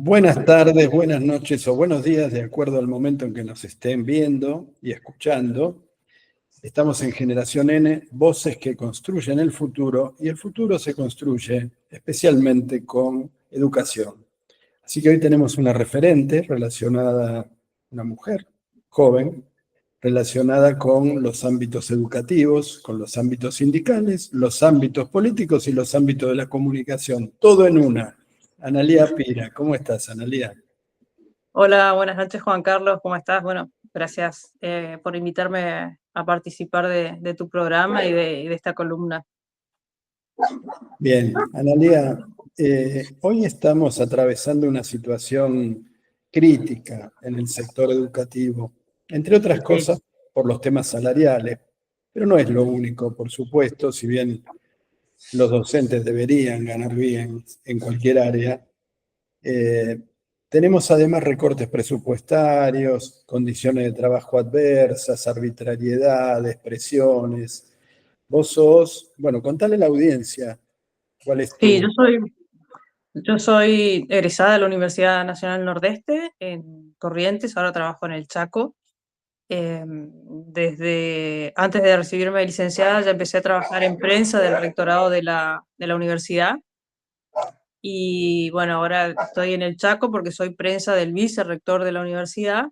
Buenas tardes, buenas noches o buenos días, de acuerdo al momento en que nos estén viendo y escuchando. Estamos en Generación N, voces que construyen el futuro, y el futuro se construye especialmente con educación. Así que hoy tenemos una referente relacionada, una mujer joven, relacionada con los ámbitos educativos, con los ámbitos sindicales, los ámbitos políticos y los ámbitos de la comunicación, todo en una. Analía Pira, ¿cómo estás, Analía? Hola, buenas noches Juan Carlos, ¿cómo estás? Bueno, gracias por invitarme a participar de tu programa y de esta columna. Bien, Analía, hoy estamos atravesando una situación crítica en el sector educativo, entre otras Sí, cosas por los temas salariales, pero no es lo único, por supuesto, si bien los docentes deberían ganar bien en cualquier área. Eh, Tenemos además recortes presupuestarios, condiciones de trabajo adversas, arbitrariedades, presiones. Vos sos, bueno, contale a la audiencia cuál es sí, tu... yo soy egresada de la Universidad Nacional Nordeste en Corrientes, ahora trabajo en el Chaco. Desde antes de recibirme de licenciada ya empecé a trabajar en prensa del rectorado de la universidad. Y bueno, ahora estoy en el Chaco porque soy prensa del vicerrector de la universidad.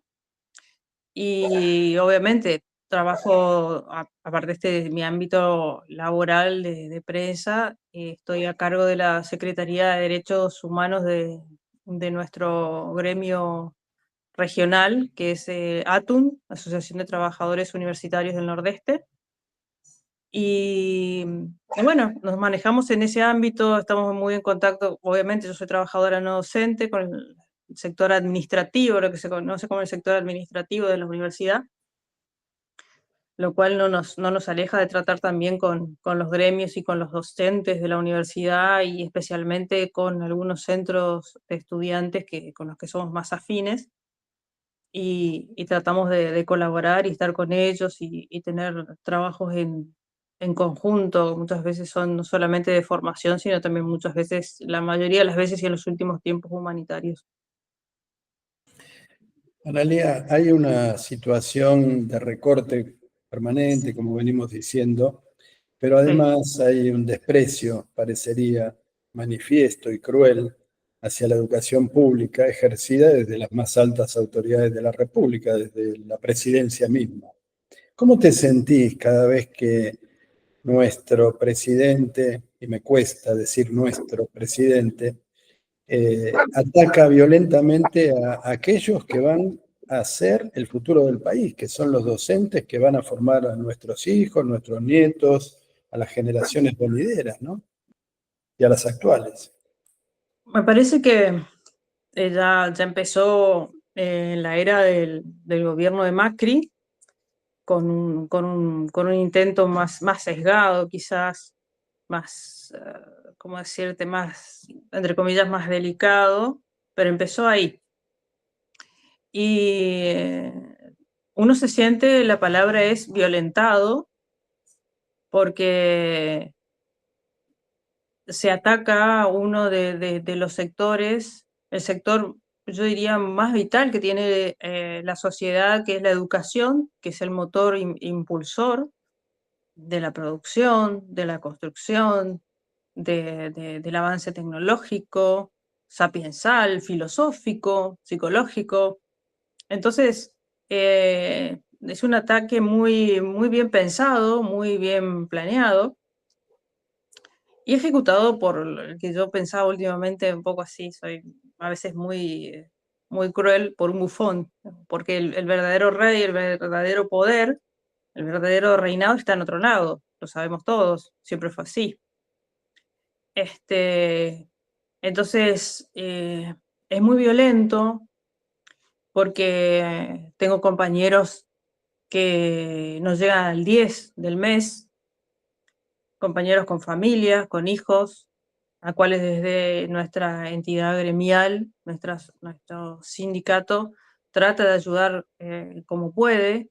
Y obviamente trabajo, aparte de mi ámbito laboral de prensa, estoy a cargo de la Secretaría de Derechos Humanos de nuestro gremio regional, que es ATUN, Asociación de Trabajadores Universitarios del Nordeste. Y bueno, nos manejamos en ese ámbito, estamos muy en contacto, obviamente yo soy trabajadora no docente con el sector administrativo, lo que se conoce como el sector administrativo de la universidad, lo cual no nos aleja de tratar también con los gremios y con los docentes de la universidad y especialmente con algunos centros de estudiantes con los que somos más afines y tratamos de colaborar y estar con ellos y tener trabajos en conjunto. Muchas veces son no solamente de formación, sino también muchas veces, la mayoría de las veces y en los últimos tiempos, humanitarios. Analía, hay una situación de recorte permanente, como venimos diciendo, pero Sí. además hay un desprecio, parecería manifiesto y cruel, hacia la educación pública ejercida desde las más altas autoridades de la República, desde la presidencia misma. ¿Cómo te sentís cada vez que nuestro presidente, y me cuesta decir nuestro presidente, ataca violentamente a aquellos que van a ser el futuro del país, que son los docentes que van a formar a nuestros hijos, nuestros nietos, a las generaciones venideras, ¿no? Y a las actuales? Me parece que ya empezó en la era del gobierno de Macri, con un intento más sesgado, quizás, más, ¿cómo decirte?, más, entre comillas, más delicado, pero empezó ahí. Y uno se siente, la palabra es violentado, porque se ataca a uno de los sectores, el sector, yo diría, más vital que tiene la sociedad, que es la educación, que es el motor impulsor de la producción, de la construcción, del avance tecnológico, sapiensal, filosófico, psicológico. Entonces, es un ataque muy bien pensado, muy bien planeado y ejecutado por el que yo pensaba últimamente un poco así, soy a veces muy cruel, por un bufón, porque el verdadero rey, el verdadero poder, el verdadero reinado está en otro lado, lo sabemos todos, siempre fue así. Este, entonces, es muy violento porque tengo compañeros que no llegan al 10 del mes, compañeros con familias, con hijos, a cuales desde nuestra entidad gremial, nuestro sindicato, trata de ayudar como puede,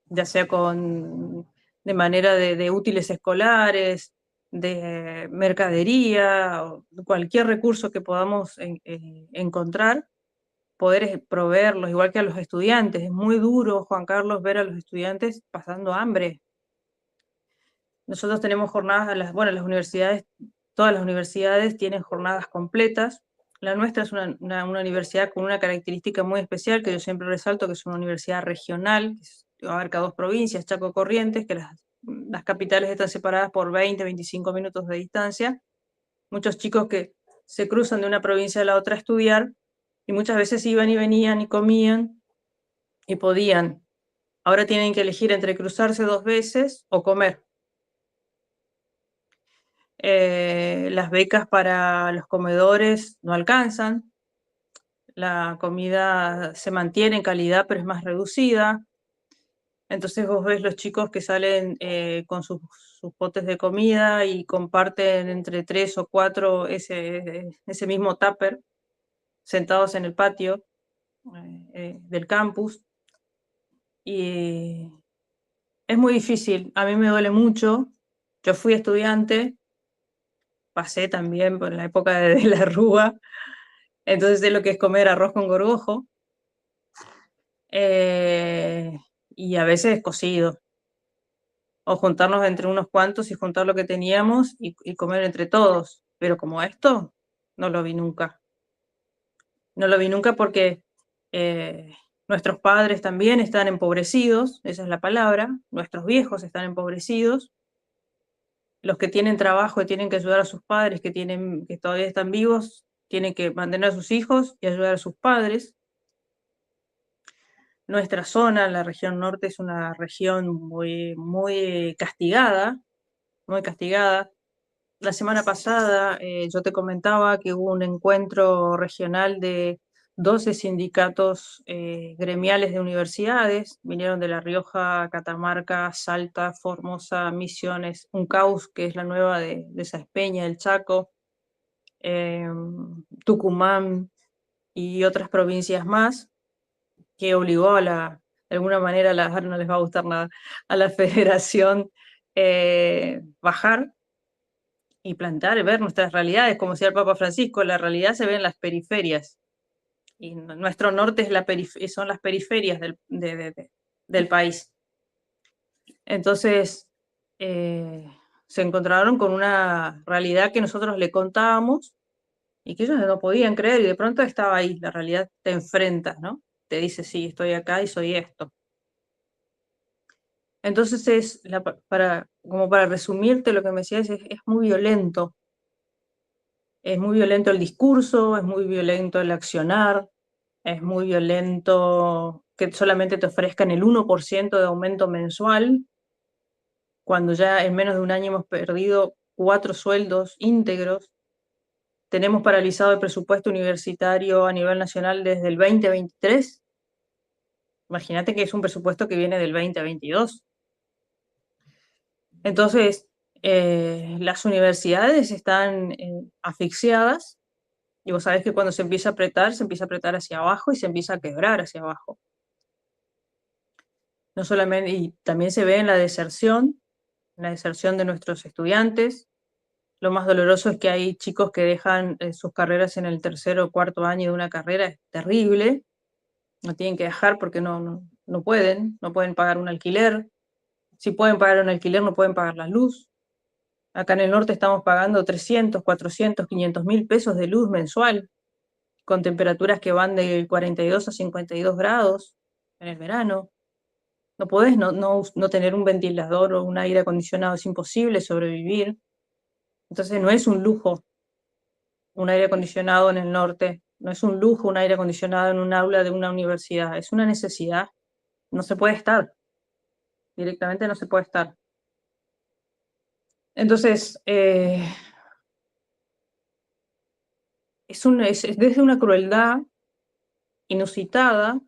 ya sea de manera de útiles escolares, de mercadería, o cualquier recurso que podamos encontrar, poder proveerlos, igual que a los estudiantes. Es muy duro, Juan Carlos, ver a los estudiantes pasando hambre. Nosotros tenemos jornadas, bueno, las universidades, todas las universidades tienen jornadas completas. La nuestra es una universidad con una característica muy especial que yo siempre resalto, que es una universidad regional, que abarca 2 provincias, Chaco y Corrientes, que las capitales están separadas por 20, 25 minutos de distancia. Muchos chicos que se cruzan de una provincia a la otra a estudiar, y muchas veces iban y venían y comían y podían. Ahora tienen que elegir entre cruzarse 2 veces o comer. Las becas para los comedores no alcanzan, la comida se mantiene en calidad pero es más reducida. Entonces vos ves los chicos que salen con sus potes de comida y comparten entre 3 o 4 ese mismo tupper, sentados en el patio del campus. Y es muy difícil, a mí me duele mucho. Yo fui estudiante, pasé también por la época de la Rúa, entonces sé lo que es comer arroz con gorgojo, y a veces cocido, o juntarnos entre unos cuantos y juntar lo que teníamos y comer entre todos. Pero como esto, no lo vi nunca. No lo vi nunca porque nuestros padres también están empobrecidos, esa es la palabra, nuestros viejos están empobrecidos, los que tienen trabajo y tienen que ayudar a sus padres, que todavía están vivos, tienen que mantener a sus hijos y ayudar a sus padres. Nuestra zona, la región norte, es una región muy, muy castigada, muy castigada. La semana pasada yo te comentaba que hubo un encuentro regional de 12 sindicatos gremiales de universidades, vinieron de La Rioja, Catamarca, Salta, Formosa, Misiones, Uncaus, que es la nueva de Saespeña, el Chaco, Tucumán y otras provincias más, que obligó de alguna manera, ahora no les va a gustar nada, a la federación bajar y plantar y ver nuestras realidades, como decía el Papa Francisco, la realidad se ve en las periferias. Y nuestro norte son las periferias del país. Entonces, se encontraron con una realidad que nosotros le contábamos y que ellos no podían creer, y de pronto estaba ahí, la realidad te enfrenta, ¿no? Te dice, sí, estoy acá y soy esto. Entonces, como para resumirte lo que me decías, es muy violento. Es muy violento el discurso, es muy violento el accionar, es muy violento que solamente te ofrezcan el 1% de aumento mensual, cuando ya en menos de un año hemos perdido 4 sueldos íntegros. Tenemos paralizado el presupuesto universitario a nivel nacional desde el 2023. Imagínate que es un presupuesto que viene del 2022. Entonces, las universidades están asfixiadas, y vos sabés que cuando se empieza a apretar hacia abajo y se empieza a quebrar hacia abajo. No solamente, y también se ve en la deserción de nuestros estudiantes. Lo más doloroso es que hay chicos que dejan sus carreras en el 3.º o 4.º año de una carrera, es terrible. No tienen que dejar porque no pueden pagar un alquiler. Si pueden pagar un alquiler, no pueden pagar la luz. Acá en el norte estamos pagando 300, 400, 500 mil pesos de luz mensual, con temperaturas que van de 42 a 52 grados en el verano. No podés no tener un ventilador o un aire acondicionado, es imposible sobrevivir. Entonces no es un lujo un aire acondicionado en el norte, no es un lujo un aire acondicionado en un aula de una universidad, es una necesidad. No se puede estar, directamente no se puede estar. Entonces, es desde una crueldad inusitada,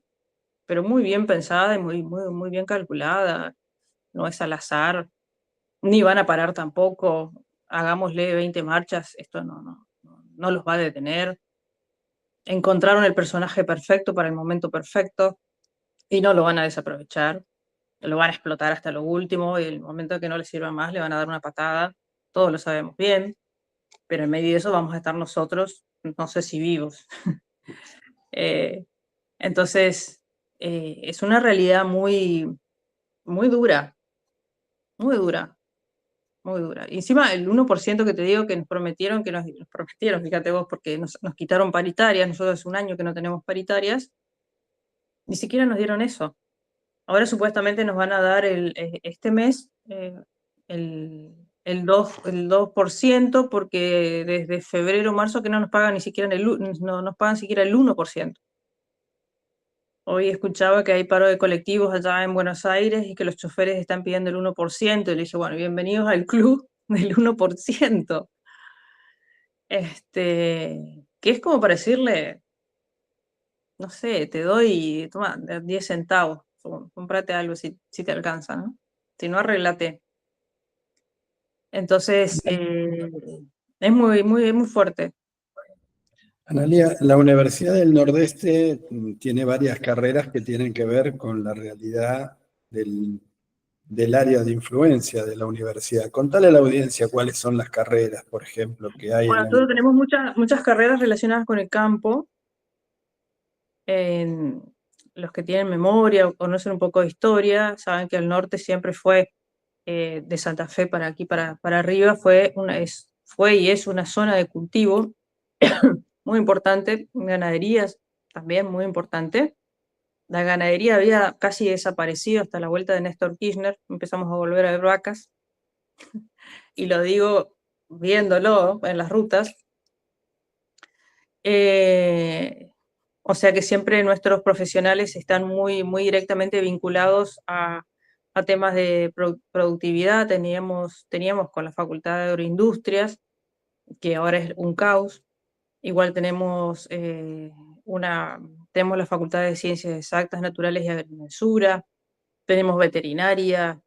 pero muy bien pensada y muy bien calculada. No es al azar, ni van a parar tampoco. Hagámosle 20 marchas, esto no los va a detener. Encontraron el personaje perfecto para el momento perfecto y no lo van a desaprovechar. Lo van a explotar hasta lo último y el momento que no les sirva más le van a dar una patada. todos lo sabemos bien, pero en medio de eso vamos a estar nosotros, no sé si vivos. Entonces, es una realidad muy, muy dura, muy dura, muy dura. Y encima el 1% que te digo que nos prometieron, nos prometieron, fíjate vos, porque nos quitaron paritarias, nosotros hace un año que no tenemos paritarias, ni siquiera nos dieron eso. Ahora supuestamente nos van a dar este mes el 2%, porque desde febrero o marzo que no nos pagan ni siquiera no nos pagan siquiera el 1%. Hoy escuchaba que hay paro de colectivos allá en Buenos Aires y que los choferes están pidiendo el 1%, y le dije, bueno, bienvenidos al club del 1%. Que es como para decirle, no sé, te doy, toma, 10 centavos, cómprate algo si te alcanza, ¿no? Si no, arréglate. Entonces, es muy fuerte. Analía, la Universidad del Nordeste tiene varias carreras que tienen que ver con la realidad del área de influencia de la universidad. Contale a la audiencia cuáles son las carreras, por ejemplo, que hay en Bueno, la nosotros universidad. tenemos muchas carreras relacionadas con el campo. Los que tienen memoria o conocen un poco de historia, saben que el norte siempre fue, de Santa Fe para aquí, para arriba, fue y es una zona de cultivo muy importante, ganaderías también muy importante. La ganadería había casi desaparecido hasta la vuelta de Néstor Kirchner, empezamos a volver a ver vacas, y lo digo viéndolo en las rutas. O sea que siempre nuestros profesionales están muy directamente vinculados a temas de productividad. Teníamos con la Facultad de Agroindustrias, que ahora es un caos. Igual tenemos la Facultad de Ciencias Exactas, Naturales y Agrimensura, tenemos veterinaria,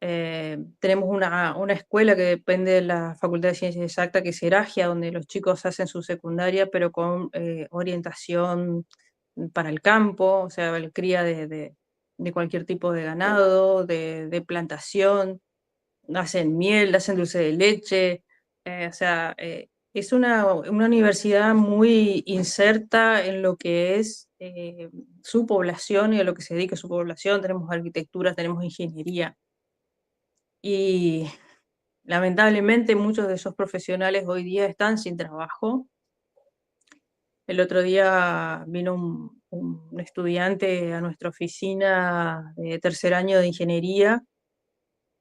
tenemos una escuela que depende de la Facultad de Ciencias Exactas, que es Eragia, donde los chicos hacen su secundaria, pero con orientación para el campo, o sea, la cría de cualquier tipo de ganado, de plantación, hacen miel, hacen dulce de leche, o sea, es una universidad muy inserta en lo que es su población y a lo que se dedica su población. Tenemos arquitectura, tenemos ingeniería, y lamentablemente muchos de esos profesionales hoy día están sin trabajo. El otro día vino un estudiante a nuestra oficina de tercer año de ingeniería,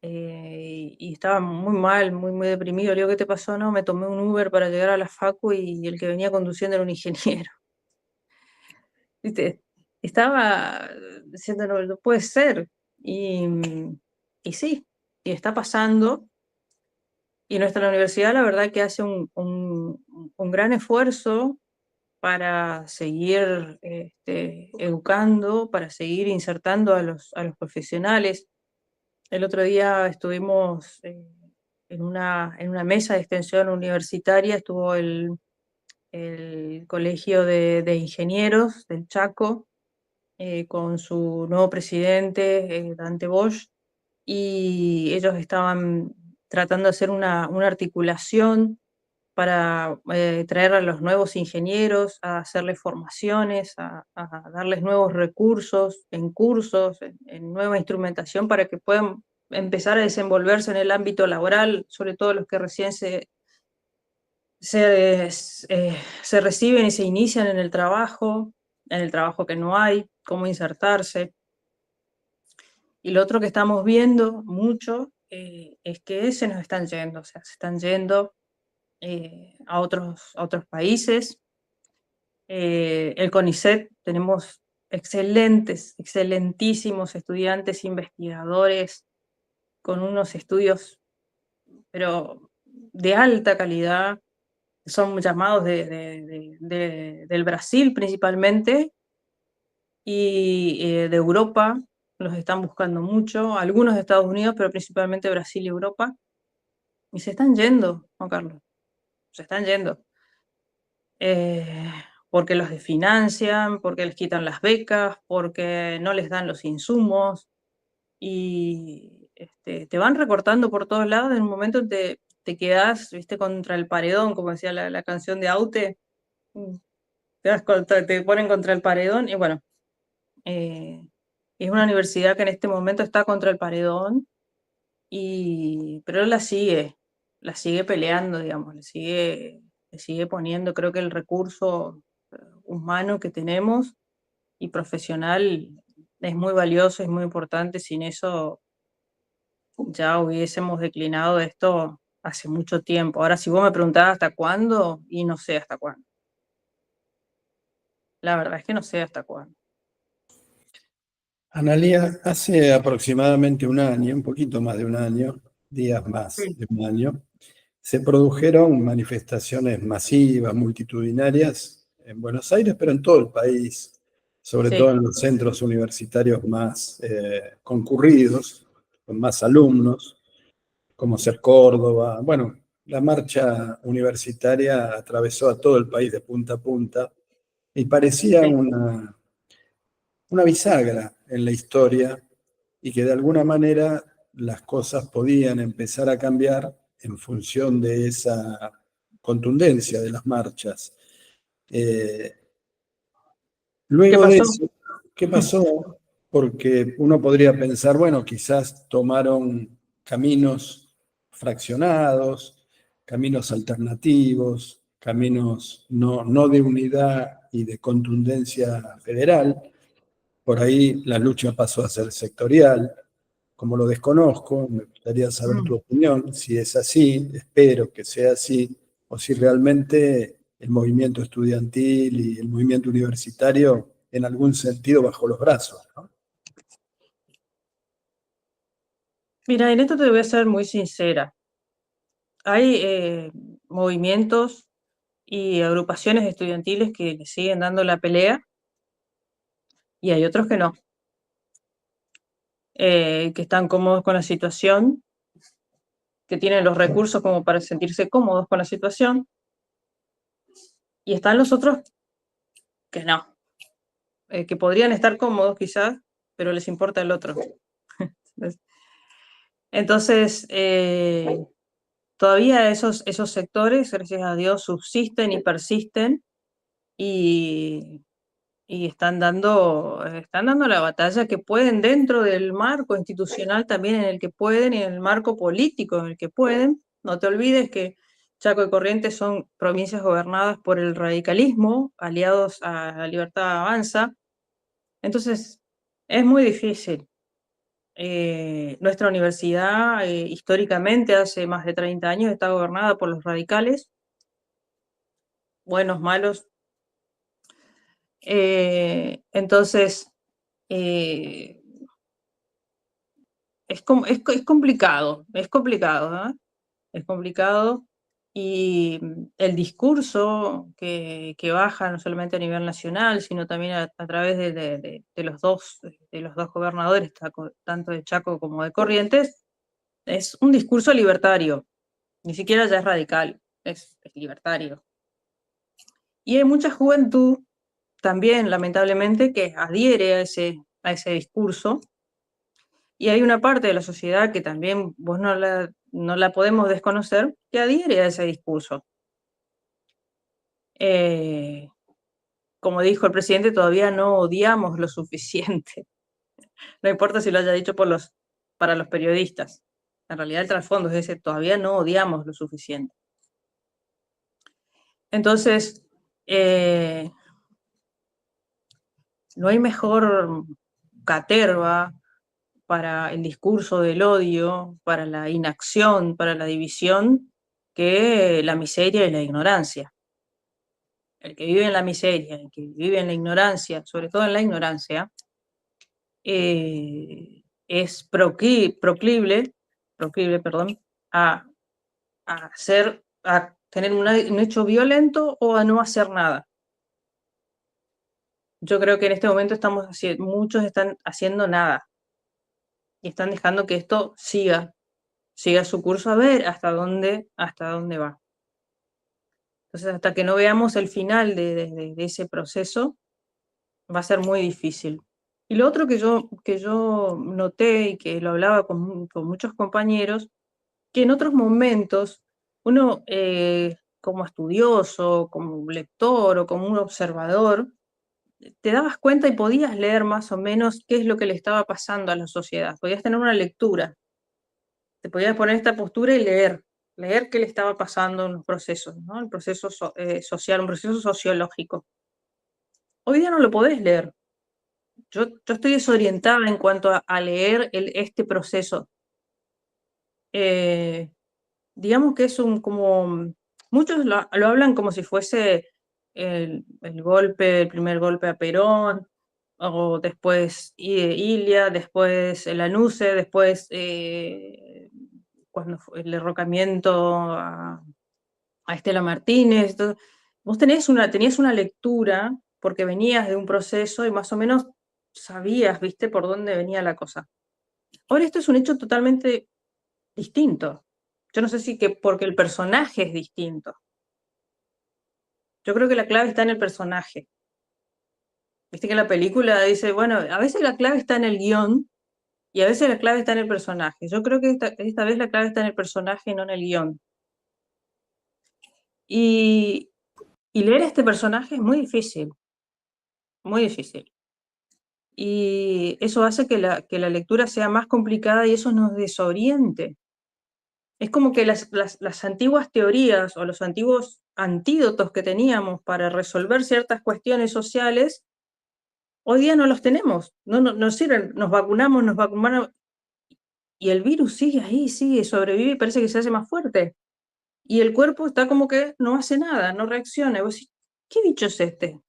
y estaba muy mal, muy deprimido. Le digo, ¿qué te pasó? No, me tomé un Uber para llegar a la facu y el que venía conduciendo era un ingeniero. ¿Viste? Estaba diciendo, no puede ser. Y sí, y está pasando. Y nuestra universidad, la verdad, que hace un gran esfuerzo para seguir educando, para seguir insertando a los profesionales. El otro día estuvimos en una mesa de extensión universitaria, estuvo el Colegio de Ingenieros del Chaco, con su nuevo presidente, Dante Bosch, y ellos estaban tratando de hacer una articulación para traer a los nuevos ingenieros, a hacerles formaciones, a darles nuevos recursos en cursos, en nueva instrumentación, para que puedan empezar a desenvolverse en el ámbito laboral, sobre todo los que recién se reciben y se inician en el trabajo que no hay, cómo insertarse. Y lo otro que estamos viendo mucho, es que se nos están yendo, o sea, se están yendo a otros países. El CONICET, tenemos excelentísimos estudiantes, investigadores, con unos estudios, pero de alta calidad. Son llamados del Brasil principalmente, y de Europa, los están buscando mucho, algunos de Estados Unidos, pero principalmente Brasil y Europa, y se están yendo, Juan Carlos, se están yendo. Porque los desfinancian, porque les quitan las becas, porque no les dan los insumos, y te van recortando por todos lados en un momento te quedás, viste, contra el paredón, como decía la canción de Aute, te ponen contra el paredón, y bueno, es una universidad que en este momento está contra el paredón, pero la sigue peleando, digamos, le sigue poniendo, creo que el recurso humano que tenemos y profesional es muy valioso, es muy importante. Sin eso ya hubiésemos declinado esto hace mucho tiempo. Ahora, si vos me preguntabas hasta cuándo, y no sé hasta cuándo. La verdad es que no sé hasta cuándo. Analía, hace aproximadamente un año, un poquito más de un año, días más Sí, de un año, se produjeron manifestaciones masivas, multitudinarias en Buenos Aires, pero en todo el país, sobre todo sí, en los centros universitarios más concurridos, con más alumnos, como ser Córdoba. Bueno, la marcha universitaria atravesó a todo el país de punta a punta y parecía sí. una bisagra en la historia y que de alguna manera las cosas podían empezar a cambiar en función de esa contundencia de las marchas. Eh, ¿Qué Luego de pasó? eso, ¿qué pasó? Porque uno podría pensar, bueno, quizás tomaron caminos fraccionados, caminos alternativos, caminos no de unidad y de contundencia federal. Por ahí la lucha pasó a ser sectorial. Como lo desconozco, me gustaría saber Mm. tu opinión, si es así, espero que sea así, o si realmente el movimiento estudiantil y el movimiento universitario en algún sentido bajo los brazos, ¿no? Mira, en esto te voy a ser muy sincera. Hay movimientos y agrupaciones estudiantiles que le siguen dando la pelea y hay otros que no, que están cómodos con la situación, que tienen los recursos como para sentirse cómodos con la situación, y están los otros que no, que podrían estar cómodos quizás, pero les importa el otro. Entonces, todavía esos sectores, gracias a Dios, subsisten y persisten y, y están dando la batalla que pueden dentro del marco institucional también en el que pueden y en el marco político en el que pueden. No te olvides que Chaco y Corrientes son provincias gobernadas por el radicalismo, aliados a la Libertad Avanza. Entonces, es muy difícil. Nuestra universidad históricamente hace más de 30 años está gobernada por los radicales, buenos, malos. Entonces, eh, es complicado, ¿no? Es complicado y el discurso que baja no solamente a nivel nacional, sino también a través de los dos gobernadores, tanto de Chaco como de Corrientes, es un discurso libertario, ni siquiera ya es radical, es libertario. Y hay mucha juventud también, lamentablemente, que adhiere a ese discurso. Y hay una parte de la sociedad que también vos no la podemos desconocer, que adhiere a ese discurso. Eh, Como dijo el presidente, todavía no odiamos lo suficiente. No importa si lo haya dicho para los periodistas. En realidad el trasfondo es ese, todavía no odiamos lo suficiente. Entonces, eh, no hay mejor caterva para el discurso del odio, para la inacción, para la división, que la miseria y la ignorancia. El que vive en la miseria, el que vive en la ignorancia, sobre todo en la ignorancia, es proclive, perdón, a, a tener un hecho violento o a no hacer nada. Yo creo que en este momento muchos están haciendo nada y están dejando que esto siga su curso a ver hasta dónde va. Entonces, hasta que no veamos el final de ese proceso, va a ser muy difícil. Y lo otro que yo noté y que lo hablaba con muchos compañeros, que en otros momentos uno como estudioso, como lector o como un observador, te dabas cuenta y podías leer más o menos qué es lo que le estaba pasando a la sociedad. Podías tener una lectura, te podías poner esta postura y leer qué le estaba pasando en los procesos, ¿no? El proceso social, un proceso sociológico. Hoy día no lo podés leer. Yo estoy desorientada en cuanto a leer este proceso. Digamos que es como, muchos lo hablan como si fuese el primer golpe a Perón, o después Ilia, después el Anuse, después cuando fue el derrocamiento a Estela Martínez. Vos tenías una lectura porque venías de un proceso y más o menos sabías, viste, por dónde venía la cosa. Ahora esto es un hecho totalmente distinto. Yo no sé si porque el personaje es distinto. Yo creo que la clave está en el personaje. Viste que la película dice, bueno, a veces la clave está en el guión y a veces la clave está en el personaje. Yo creo que esta vez la clave está en el personaje y no en el guión. Y, y leer a este personaje es muy difícil, muy difícil. Y eso hace que la lectura sea más complicada y eso nos desoriente. Es como que las antiguas teorías o los antiguos antídotos que teníamos para resolver ciertas cuestiones sociales, hoy día no los tenemos, no sirven, nos vacunamos, y el virus sigue ahí, sigue, sobrevive y parece que se hace más fuerte. Y el cuerpo está como que no hace nada, no reacciona. Y vos decís, ¿qué bicho es este?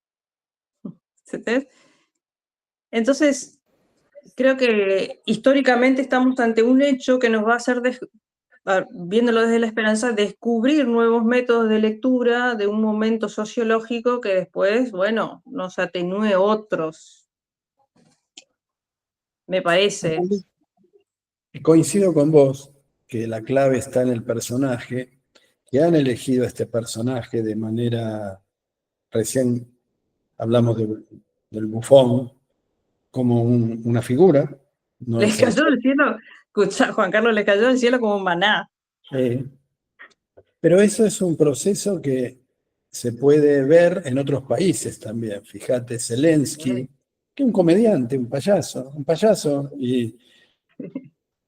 ¿Entendés? Entonces, creo que históricamente estamos ante un hecho que nos va a hacer, viéndolo desde la esperanza, descubrir nuevos métodos de lectura de un momento sociológico que después, bueno, nos atenúe otros, me parece. Coincido con vos que la clave está en el personaje, que han elegido a este personaje de manera, recién hablamos del bufón como una figura, no Les es el... cayó del cielo, escuchá, Juan Carlos, les cayó del cielo como un maná. Pero eso es un proceso que se puede ver en otros países también. Fíjate, Zelensky, que es un payaso, y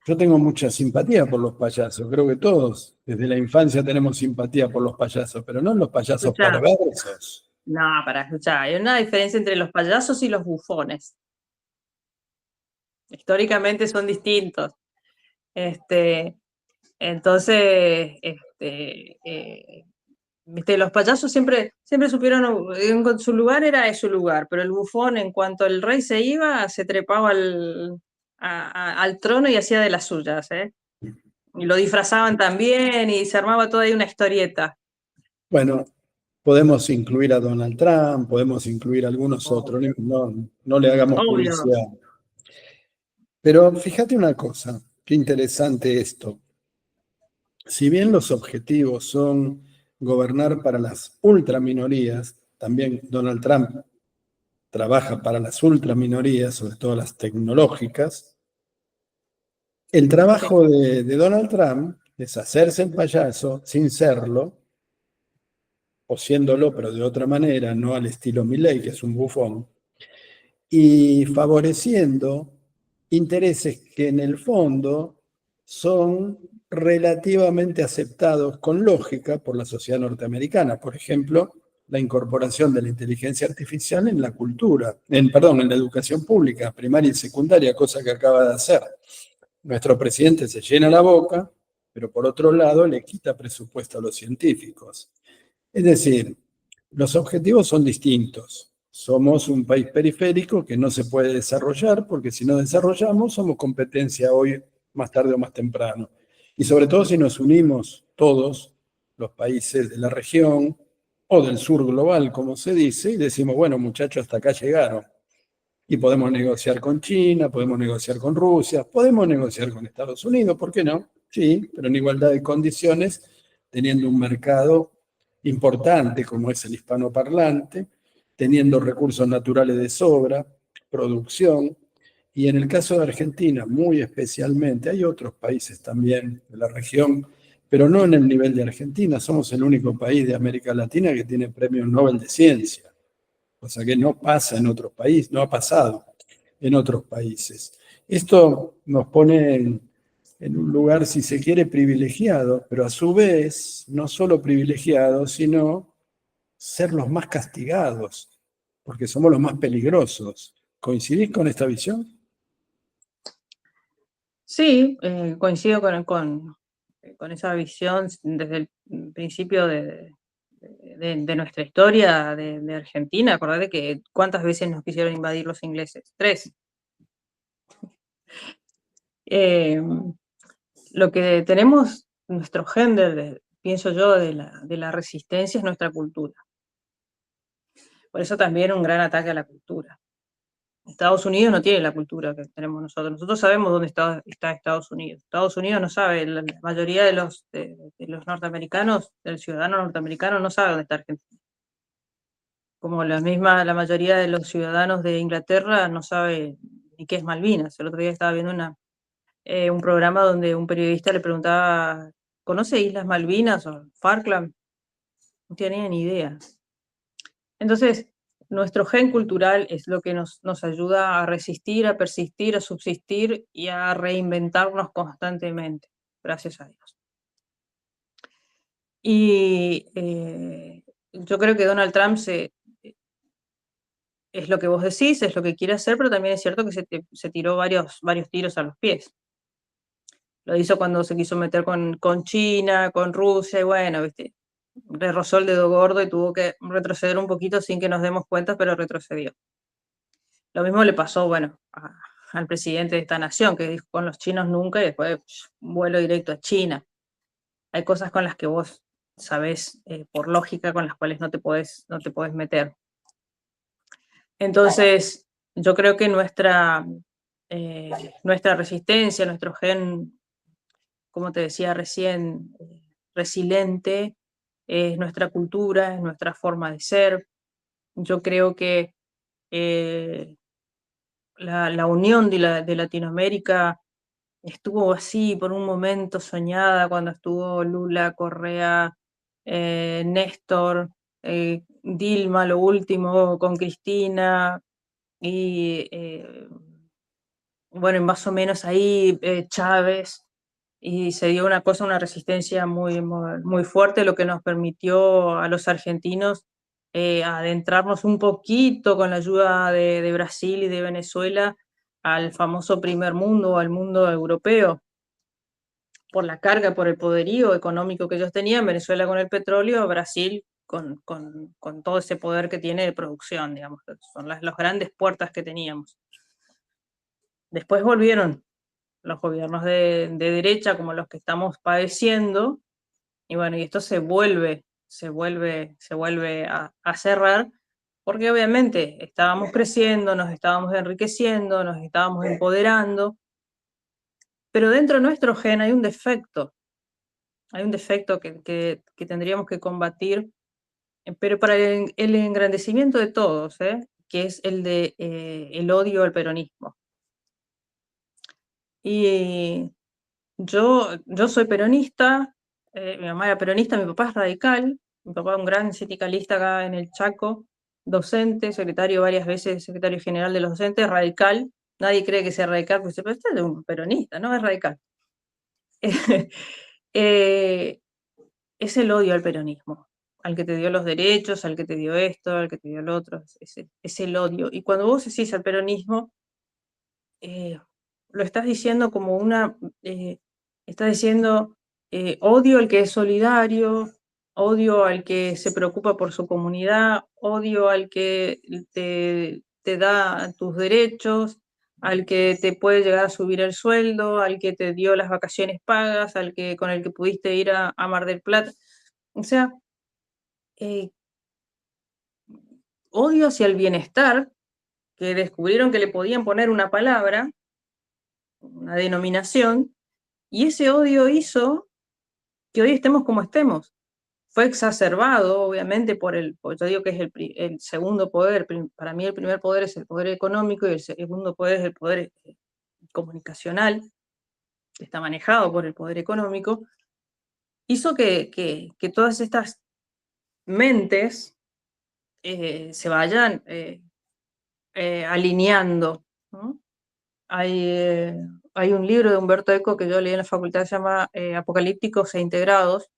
yo tengo mucha simpatía por los payasos. Creo que todos, desde la infancia, tenemos simpatía por los payasos, pero no los payasos Escuchá, perversos. no, para escuchar, hay una diferencia entre los payasos y los bufones. Históricamente son distintos. Este, entonces, viste, los payasos siempre supieron, su lugar era su lugar, pero el bufón, en cuanto el rey se iba, se trepaba al trono y hacía de las suyas, ¿eh? Y lo disfrazaban también y se armaba toda ahí una historieta. Bueno, podemos incluir a Donald Trump, podemos incluir a algunos otros, no le hagamos Obvio. publicidad. Pero fíjate una cosa, qué interesante esto. Si bien los objetivos son gobernar para las ultraminorías, también Donald Trump trabaja para las ultraminorías, sobre todo las tecnológicas. El Sí. trabajo de Donald Trump es hacerse el payaso sin serlo, o siéndolo, pero de otra manera, no al estilo Milley, que es un bufón, y favoreciendo intereses que en el fondo son relativamente aceptados con lógica por la sociedad norteamericana. Por ejemplo, la incorporación de la inteligencia artificial en la cultura, perdón, en la educación pública, primaria y secundaria, cosa que acaba de hacer. Nuestro presidente se llena la boca, pero por otro lado le quita presupuesto a los científicos. Es decir, los objetivos son distintos. Somos un país periférico que no se puede desarrollar porque si no desarrollamos somos competencia hoy, más tarde o más temprano. Y sobre todo si nos unimos todos, los países de la región o del sur global, como se dice, y decimos, bueno, muchachos, hasta acá llegaron. Y podemos negociar con China, podemos negociar con Rusia, podemos negociar con Estados Unidos, ¿por qué no? Sí, pero en igualdad de condiciones, teniendo un mercado importante como es el hispanoparlante, teniendo recursos naturales de sobra, producción, y en el caso de Argentina, muy especialmente, hay otros países también de la región pero no en el nivel de Argentina. Somos el único país de América Latina que tiene premios Nobel de Ciencia, cosa que no pasa en otros países, no ha pasado en otros países. Esto nos pone en un lugar, si se quiere, privilegiado, pero a su vez, no solo privilegiados, sino ser los más castigados, porque somos los más peligrosos. ¿Coincidís con esta visión? Sí, coincido con esa visión desde el principio de nuestra historia de Argentina. Acordate que cuántas veces nos quisieron invadir los ingleses. 3. Eh, lo que tenemos, nuestro género, pienso yo, de la resistencia es nuestra cultura. Por eso también un gran ataque a la cultura. Estados Unidos no tiene la cultura que tenemos nosotros. Nosotros sabemos dónde está Estados Unidos. Estados Unidos no sabe, la mayoría de los norteamericanos, del ciudadano norteamericano, no sabe dónde está Argentina. Como la mayoría de los ciudadanos de Inglaterra no sabe ni qué es Malvinas. El otro día estaba viendo un programa donde un periodista le preguntaba, ¿conoce Islas Malvinas o Falkland? No tenía ni idea. Entonces, nuestro gen cultural es lo que nos ayuda a resistir, a persistir, a subsistir y a reinventarnos constantemente, gracias a Dios. Y yo creo que Donald Trump es lo que vos decís, es lo que quiere hacer, pero también es cierto que se tiró varios tiros a los pies. Lo hizo cuando se quiso meter con China, con Rusia, y bueno, ¿viste? Le rozó el dedo gordo y tuvo que retroceder un poquito sin que nos demos cuenta, pero retrocedió. Lo mismo le pasó, bueno, al presidente de esta nación, que dijo con los chinos nunca y después vuelo directo a China. Hay cosas con las que vos sabés, por lógica, con las cuales no te podés meter. Entonces, yo creo que nuestra resistencia, nuestro gen, como te decía recién, resiliente, es nuestra cultura, es nuestra forma de ser. Yo creo que la unión de Latinoamérica estuvo así por un momento soñada cuando estuvo Lula, Correa, Néstor, Dilma, lo último con Cristina, y bueno, más o menos ahí Chávez, y se dio una resistencia muy fuerte, lo que nos permitió a los argentinos adentrarnos un poquito con la ayuda de Brasil y de Venezuela al famoso primer mundo, al mundo europeo, por la carga, por el poderío económico que ellos tenían, Venezuela con el petróleo, Brasil con todo ese poder que tiene de producción, digamos, son las grandes puertas que teníamos. Después volvieron los gobiernos de derecha, como los que estamos padeciendo, y bueno, y esto se vuelve a cerrar, porque obviamente estábamos creciendo, nos estábamos enriqueciendo, nos estábamos empoderando, pero dentro de nuestro gen hay un defecto que tendríamos que combatir, pero para el engrandecimiento de todos, que es el de el odio al peronismo. Y yo soy peronista, mi mamá era peronista, mi papá es radical, mi papá es un gran sindicalista acá en el Chaco, docente, secretario varias veces, secretario general de los docentes, radical. Nadie cree que sea radical, porque pero este es un peronista, no es radical. Eh, es el odio al peronismo, al que te dio los derechos, al que te dio esto, al que te dio lo otro, es el odio. Y cuando vos decís al peronismo, lo estás diciendo como estás diciendo odio al que es solidario, odio al que se preocupa por su comunidad, odio al que te da tus derechos, al que te puede llegar a subir el sueldo, al que te dio las vacaciones pagas, con el que pudiste ir a Mar del Plata. O sea, eh, odio hacia el bienestar, que descubrieron que le podían poner una palabra, una denominación, y ese odio hizo que hoy estemos como estemos. Fue exacerbado, obviamente, yo digo que es el segundo poder. Para mí el primer poder es el poder económico y el segundo poder es el poder comunicacional, que está manejado por el poder económico. hizo que todas estas mentes se vayan alineando, ¿no? Hay un libro de Humberto Eco que yo leí en la facultad que se llama Apocalípticos e Integrados,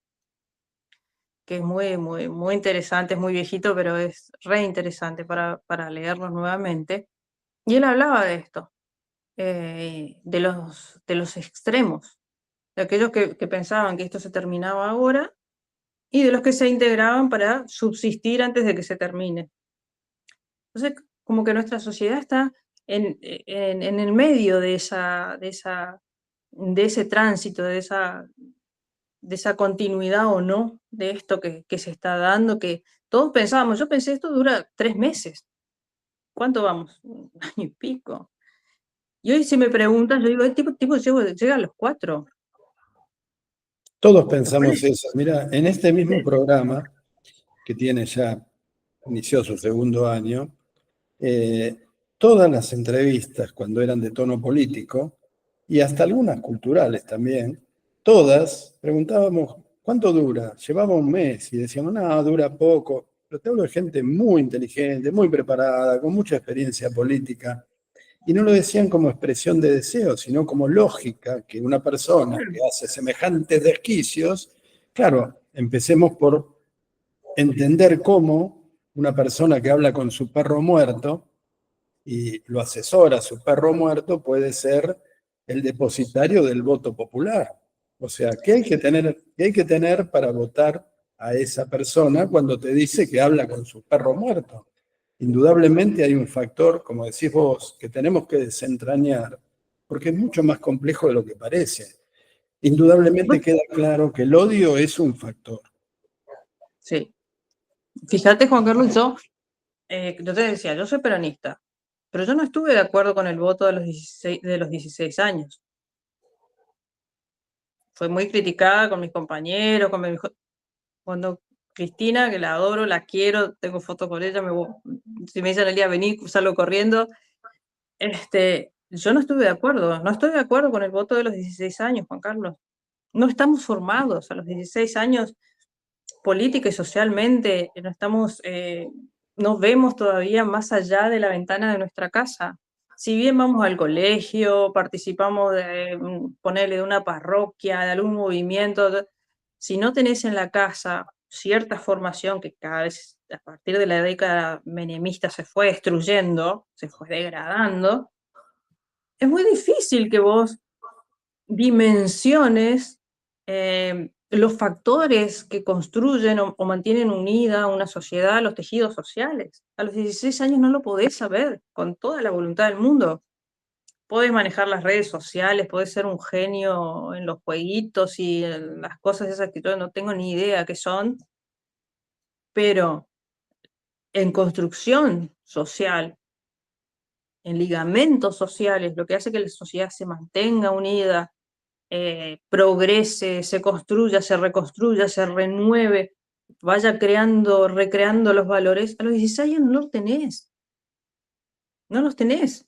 que es muy interesante, es muy viejito, pero es re interesante para leerlo nuevamente. Y él hablaba de esto, de los extremos, de aquellos que pensaban que esto se terminaba ahora y de los que se integraban para subsistir antes de que se termine. Entonces, como que nuestra sociedad está en el medio de ese tránsito, de esa continuidad o no de esto que se está dando, que todos pensábamos, yo pensé, esto dura 3 meses. ¿Cuánto vamos? Un año y pico. Y hoy si me preguntan, yo digo, el tipo llega a los 4. Todos pensamos eso. Mira, en este mismo programa, que tiene ya, inició su segundo año, todas las entrevistas, cuando eran de tono político, y hasta algunas culturales también, todas preguntábamos, ¿cuánto dura? Llevaba un mes y decíamos, no, dura poco. Pero te hablo de gente muy inteligente, muy preparada, con mucha experiencia política, y no lo decían como expresión de deseo, sino como lógica, que una persona que hace semejantes desquicios, claro, empecemos por entender cómo una persona que habla con su perro muerto y lo asesora, su perro muerto puede ser el depositario del voto popular. O sea, qué hay que tener para votar a esa persona cuando te dice que habla con su perro muerto? Indudablemente hay un factor, como decís vos, que tenemos que desentrañar, porque es mucho más complejo de lo que parece. Indudablemente queda claro que el odio es un factor. Sí. Fíjate, Juan Carlos, yo te decía, yo soy peronista, pero yo no estuve de acuerdo con el voto de los 16 años. Fue muy criticada con mis compañeros, cuando Cristina, que la adoro, la quiero, tengo fotos con ella, si me dicen el día venir, salgo corriendo. Yo no estuve de acuerdo, no estoy de acuerdo con el voto de los 16 años, Juan Carlos. No estamos formados a los 16 años política y socialmente, no vemos todavía más allá de la ventana de nuestra casa. Si bien vamos al colegio, participamos ponerle de una parroquia, de algún movimiento, si no tenés en la casa cierta formación que cada vez a partir de la década menemista se fue destruyendo, se fue degradando, es muy difícil que vos dimensiones los factores que construyen o mantienen unida una sociedad, los tejidos sociales. A los 16 años no lo podés saber con toda la voluntad del mundo. Podés manejar las redes sociales, podés ser un genio en los jueguitos y en las cosas esas que yo no tengo ni idea qué son, pero en construcción social, en ligamentos sociales, lo que hace que la sociedad se mantenga unida, progrese, se construya, se reconstruya, se renueve, vaya creando, recreando los valores, a los 16 años no los tenés. No los tenés.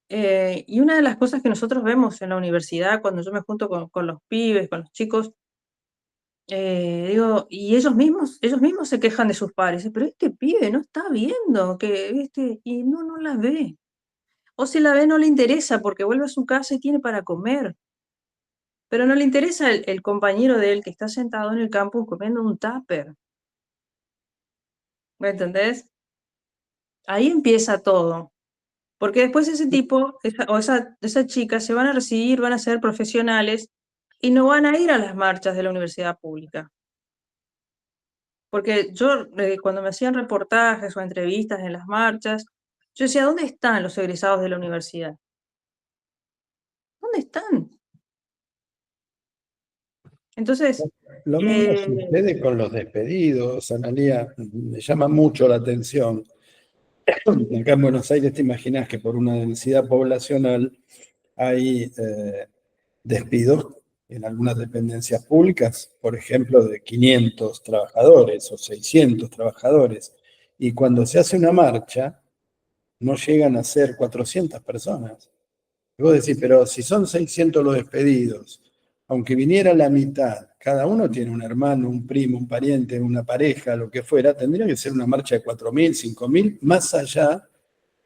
Y una de las cosas que nosotros vemos en la universidad, cuando yo me junto con los pibes, con los chicos, digo, y ellos mismos se quejan de sus padres, pero este pibe no está viendo y no la ve. O si la ve no le interesa porque vuelve a su casa y tiene para comer. Pero no le interesa el compañero de él que está sentado en el campus comiendo un tupper. ¿Me entendés? Ahí empieza todo. Porque después ese tipo esa chica se van a recibir, van a ser profesionales y no van a ir a las marchas de la universidad pública. Porque yo, cuando me hacían reportajes o entrevistas en las marchas, yo decía, ¿dónde están los egresados de la universidad? ¿Dónde están? Entonces, Lo mismo sucede con los despedidos, Analía, me llama mucho la atención. Acá en Buenos Aires te imaginas que por una densidad poblacional hay despidos en algunas dependencias públicas, por ejemplo, de 500 trabajadores o 600 trabajadores. Y cuando se hace una marcha, no llegan a ser 400 personas. Y vos decís, pero si son 600 los despedidos, aunque viniera la mitad, cada uno tiene un hermano, un primo, un pariente, una pareja, lo que fuera, tendría que ser una marcha de 4.000, 5.000, más allá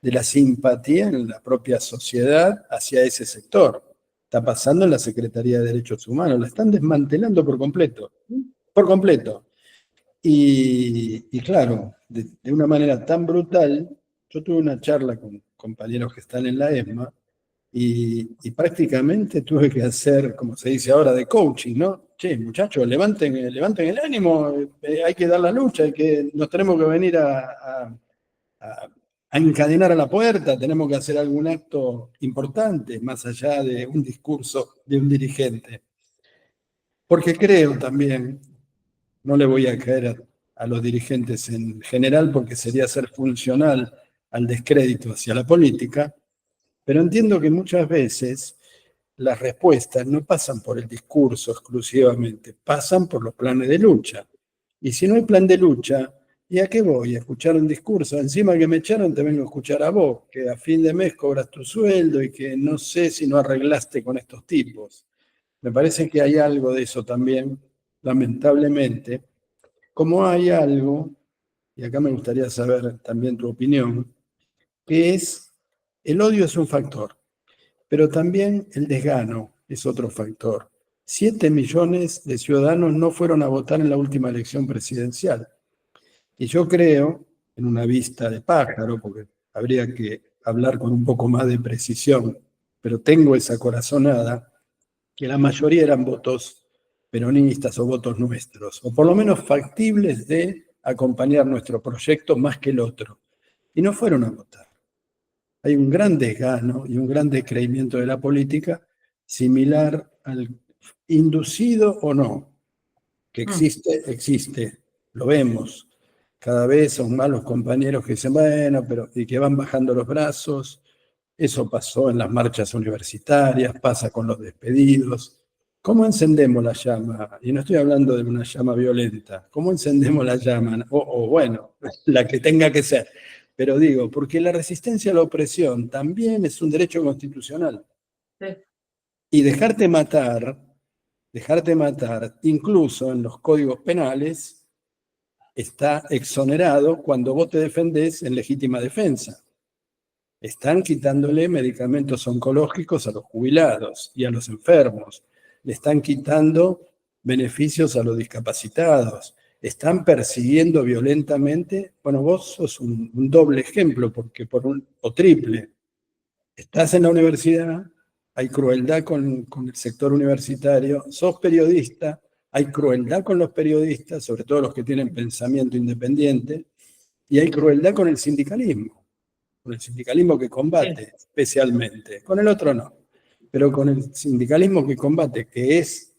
de la simpatía en la propia sociedad hacia ese sector. Está pasando en la Secretaría de Derechos Humanos, la están desmantelando por completo, por completo. Y claro, de una manera tan brutal, yo tuve una charla con compañeros que están en la ESMA y prácticamente tuve que hacer, como se dice ahora, de coaching, ¿no? Che, muchachos, levanten el ánimo, hay que dar la lucha, nos tenemos que venir a- a encadenar a la puerta, tenemos que hacer algún acto importante, más allá de un discurso de un dirigente. Porque creo también, no le voy a caer a los dirigentes en general porque sería ser funcional al descrédito hacia la política, pero entiendo que muchas veces las respuestas no pasan por el discurso exclusivamente, pasan por los planes de lucha. Y si no hay plan de lucha, ¿y a qué voy? ¿A escuchar un discurso? Encima que me echaron, te vengo a escuchar a vos, que a fin de mes cobras tu sueldo y que no sé si no arreglaste con estos tipos. Me parece que hay algo de eso también, lamentablemente, como hay algo, y acá me gustaría saber también tu opinión, que es, el odio es un factor, pero también el desgano es otro factor. 7 millones de ciudadanos no fueron a votar en la última elección presidencial. Y yo creo, en una vista de pájaro, porque habría que hablar con un poco más de precisión, pero tengo esa corazonada, que la mayoría eran votos peronistas o votos nuestros, o por lo menos factibles de acompañar nuestro proyecto más que el otro. Y no fueron a votar. Hay un gran desgano y un gran descreimiento de la política, similar al inducido o no, que existe, existe, lo vemos. Cada vez son más los compañeros que dicen, bueno, pero y que van bajando los brazos. Eso pasó en las marchas universitarias, pasa con los despedidos. ¿Cómo encendemos la llama? Y no estoy hablando de una llama violenta. ¿Cómo encendemos la llama? O bueno, la que tenga que ser. Pero digo, porque la resistencia a la opresión también es un derecho constitucional. Sí. Y dejarte matar, incluso en los códigos penales, está exonerado cuando vos te defendés en legítima defensa. Están quitándole medicamentos oncológicos a los jubilados y a los enfermos. Le están quitando beneficios a los discapacitados. Están persiguiendo violentamente. Bueno, vos sos un doble ejemplo, porque o triple. Estás en la universidad, hay crueldad con el sector universitario, sos periodista, hay crueldad con los periodistas, sobre todo los que tienen pensamiento independiente, y hay crueldad con el sindicalismo que Sí. combate especialmente, con el otro no, pero con el sindicalismo que combate, que es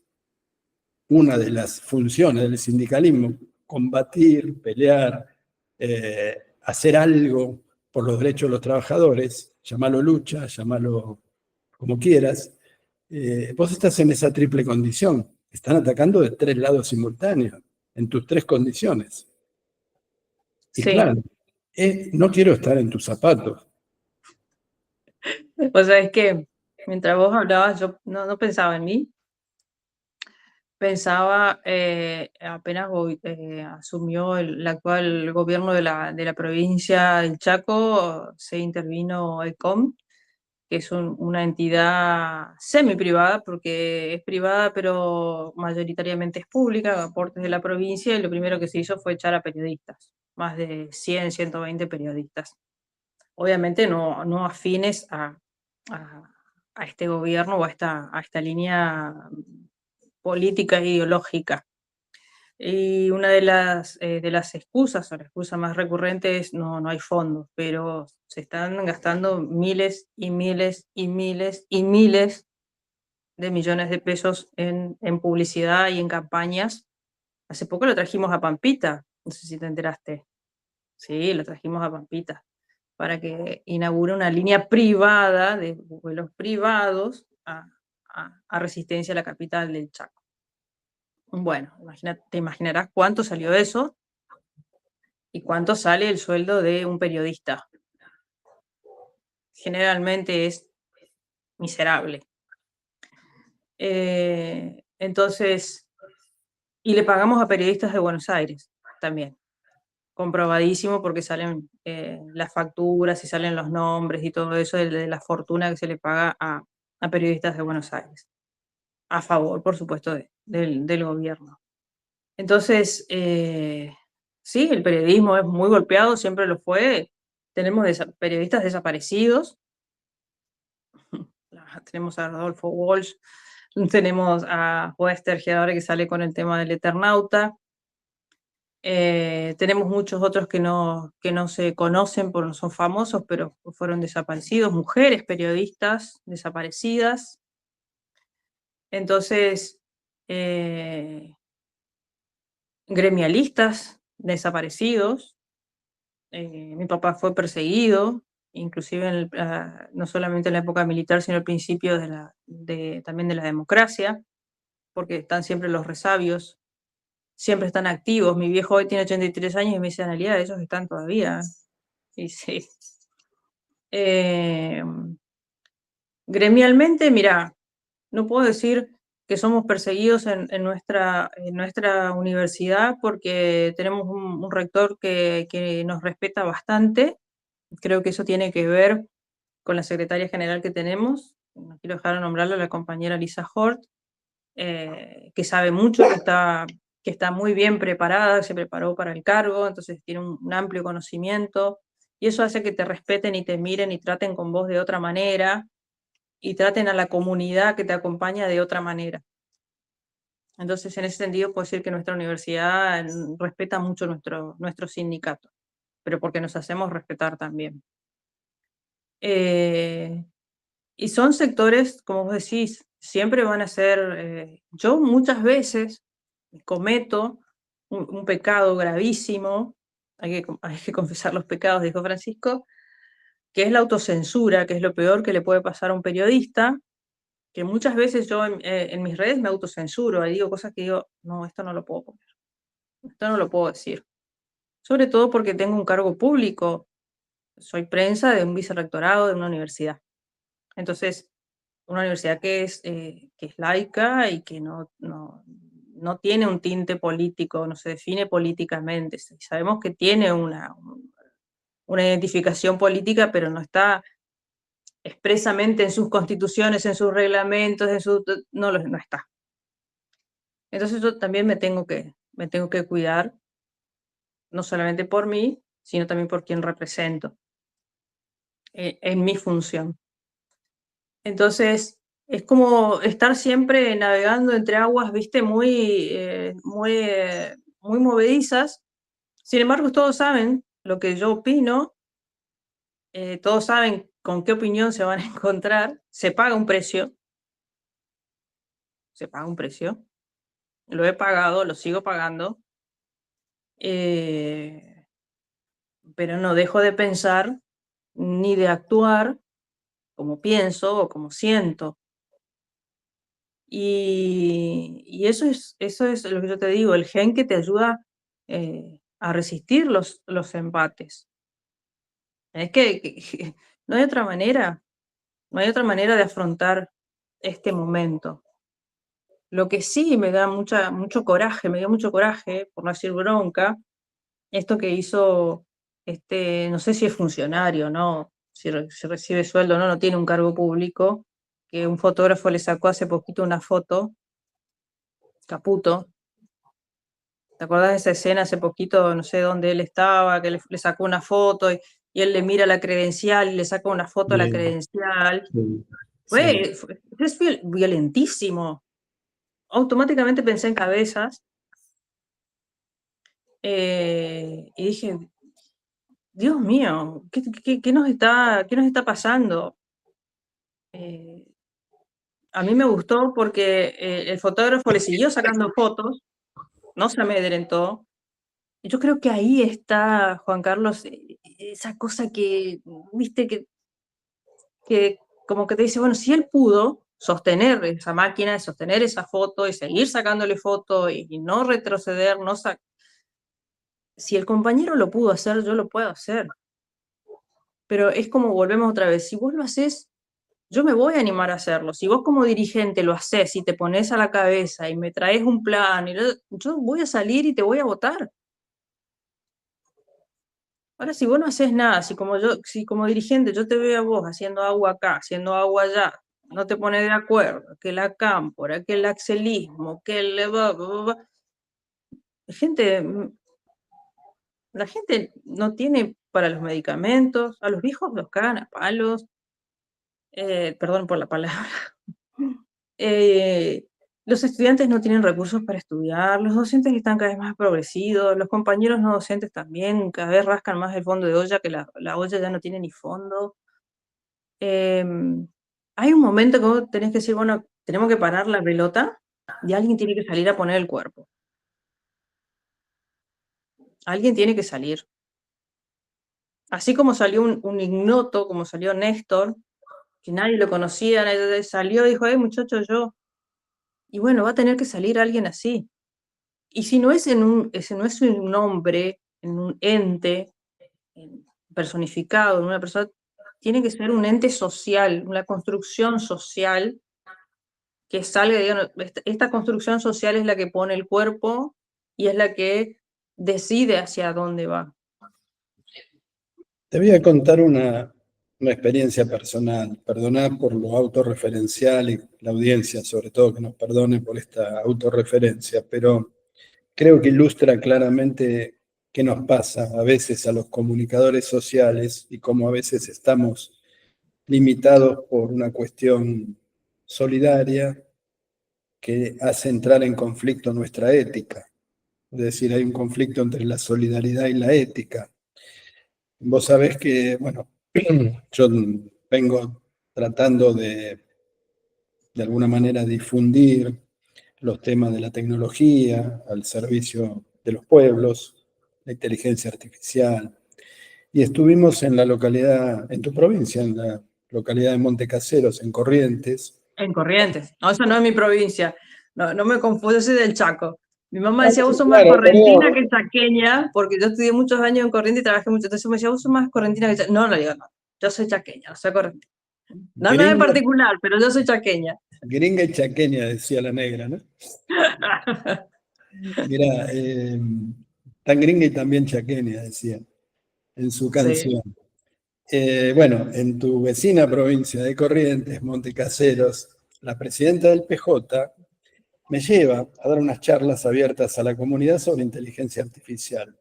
una de las funciones del sindicalismo, combatir, pelear, hacer algo por los derechos de los trabajadores, llamarlo lucha, llamarlo como quieras, vos estás en esa triple condición. Están atacando de 3 lados simultáneos, en tus 3 condiciones. Y Sí. claro, no quiero estar en tus zapatos. O sea, es que mientras vos hablabas, yo no pensaba en mí, pensaba, apenas asumió el actual gobierno de la provincia del Chaco, se intervino ECOM, que es una entidad semi-privada, porque es privada, pero mayoritariamente es pública, aportes de la provincia, y lo primero que se hizo fue echar a periodistas, más de 100, 120 periodistas. Obviamente no afines a, a este gobierno o a esta línea política e ideológica. Y una de las excusas, o la excusa más recurrente es no hay fondos, pero se están gastando miles y miles y miles y miles de millones de pesos en publicidad y en campañas. Hace poco lo trajimos a Pampita, no sé si te enteraste. Sí, lo trajimos a Pampita para que inaugure una línea privada de vuelos privados a Resistencia, a la capital del Chaco. Bueno, te imaginarás cuánto salió eso y cuánto sale el sueldo de un periodista. Generalmente es miserable. Entonces, y le pagamos a periodistas de Buenos Aires también, comprobadísimo porque salen las facturas y salen los nombres y todo eso de la fortuna que se le paga a periodistas de Buenos Aires, a favor, por supuesto, del gobierno. Entonces, sí, el periodismo es muy golpeado, siempre lo fue. Tenemos periodistas desaparecidos. Tenemos a Rodolfo Walsh, tenemos a Westerge ahora que sale con el tema del Eternauta. Tenemos muchos otros que no se conocen, porque no son famosos, pero fueron desaparecidos. Mujeres periodistas desaparecidas. Entonces, gremialistas desaparecidos. Mi papá fue perseguido, inclusive no solamente en la época militar, sino al principio también de la democracia, porque están siempre los resabios, siempre están activos. Mi viejo hoy tiene 83 años y me dice, Analia, esos están todavía. Y sí. Gremialmente, mira, no puedo decir que somos perseguidos en nuestra universidad porque tenemos un rector que nos respeta bastante. Creo que eso tiene que ver con la secretaria general que tenemos, no quiero dejar de nombrarla, la compañera Lisa Hort, que sabe mucho, que está muy bien preparada, se preparó para el cargo, entonces tiene un amplio conocimiento, y eso hace que te respeten y te miren y traten con vos de otra manera, y traten a la comunidad que te acompaña de otra manera. Entonces, en ese sentido, puedo decir que nuestra universidad respeta mucho nuestro sindicato, pero porque nos hacemos respetar también. Y son sectores, como vos decís, siempre van a ser, yo muchas veces cometo un pecado gravísimo, hay que confesar los pecados, dijo Francisco, que es la autocensura, que es lo peor que le puede pasar a un periodista, que muchas veces yo en mis redes me autocensuro, y digo cosas que digo, no, esto no lo puedo poner, esto no lo puedo decir. Sobre todo porque tengo un cargo público, soy prensa de un vicerrectorado de una universidad. Entonces, una universidad que es laica y que no tiene un tinte político, no se define políticamente. Sabemos que tiene una identificación política, pero no está expresamente en sus constituciones, en sus reglamentos, no está. Entonces yo también me tengo que cuidar, no solamente por mí, sino también por quien represento en mi función. Entonces, es como estar siempre navegando entre aguas, viste, muy movedizas. Sin embargo, todos saben lo que yo opino, todos saben con qué opinión se van a encontrar, se paga un precio, lo he pagado, lo sigo pagando, pero no dejo de pensar ni de actuar como pienso o como siento. Y eso es lo que yo te digo, el gen que te ayuda a resistir los embates. Es que no hay otra manera, no hay otra manera de afrontar este momento. Lo que sí me da mucho coraje, me dio mucho coraje, por no decir bronca, esto que hizo, no sé si es funcionario, ¿no? Si recibe sueldo o no, no tiene un cargo público, que un fotógrafo le sacó hace poquito una foto, Caputo. ¿Te acordás de esa escena hace poquito, no sé dónde él estaba, que le sacó una foto y él le mira la credencial y le saca una foto a la Bien, credencial? sí, sí. Es violentísimo. Automáticamente pensé en Cabezas y dije, Dios mío, ¿qué nos está pasando? A mí me gustó porque el fotógrafo le siguió sacando fotos, no se amedrentó. Y yo creo que ahí está, Juan Carlos, esa cosa que, viste, que como que te dice, bueno, si él pudo sostener esa máquina, sostener esa foto y seguir sacándole foto y no retroceder, si el compañero lo pudo hacer, yo lo puedo hacer. Pero es como volvemos otra vez, si vos lo haces yo me voy a animar a hacerlo. Si vos como dirigente lo haces y te pones a la cabeza y me traes un plan, yo voy a salir y te voy a votar. Ahora, si vos no haces nada, si como dirigente yo te veo a vos haciendo agua acá, haciendo agua allá, no te pones de acuerdo, que la cámpora, que el axelismo, que el... Gente, la gente no tiene para los medicamentos, a los viejos los cagan a palos, perdón por la palabra. Eh, los estudiantes no tienen recursos para estudiar, los docentes están cada vez más progresivos, los compañeros no docentes también cada vez rascan más el fondo de olla, que la olla ya no tiene ni fondo. Hay un momento que vos tenés que decir, bueno, tenemos que parar la pelota y alguien tiene que salir a poner el cuerpo. Alguien tiene que salir. Así como salió un ignoto, como salió Néstor, que nadie lo conocía, nadie salió y dijo, muchacho, yo. Y bueno, va a tener que salir alguien así. Y si no es ese no es un nombre, en un ente personificado, en una persona, tiene que ser un ente social, una construcción social que salga, digamos, esta construcción social es la que pone el cuerpo y es la que decide hacia dónde va. Te voy a contar una experiencia personal. Perdoná por lo autorreferencial y la audiencia, sobre todo, que nos perdone por esta autorreferencia, pero creo que ilustra claramente qué nos pasa a veces a los comunicadores sociales y cómo a veces estamos limitados por una cuestión solidaria que hace entrar en conflicto nuestra ética. Es decir, hay un conflicto entre la solidaridad y la ética. Vos sabés que, bueno, yo vengo tratando de alguna manera, difundir los temas de la tecnología al servicio de los pueblos, la inteligencia artificial. Y estuvimos en la localidad, en tu provincia, en la localidad de Montecaseros, en Corrientes. En Corrientes. No, eso no es mi provincia. No, no me confundo, yo soy del Chaco. Mi mamá Ah, decía, vos sos más claro, correntina perdón. que chaqueña, porque yo estudié muchos años en Corrientes y trabajé mucho. Entonces me decía, vos sos más correntina que chaqueña. No, no digo, no. Yo soy chaqueña, no soy correntina. No, no en Gringa, particular, pero yo soy chaqueña. gringa y chaqueña, decía la negra, ¿no? Mirá, tan gringa y también chaqueña, decía en su Sí, canción. Bueno, en tu vecina provincia de Corrientes, Montecaseros, la presidenta del PJ me lleva a dar unas charlas abiertas a la comunidad sobre inteligencia artificial,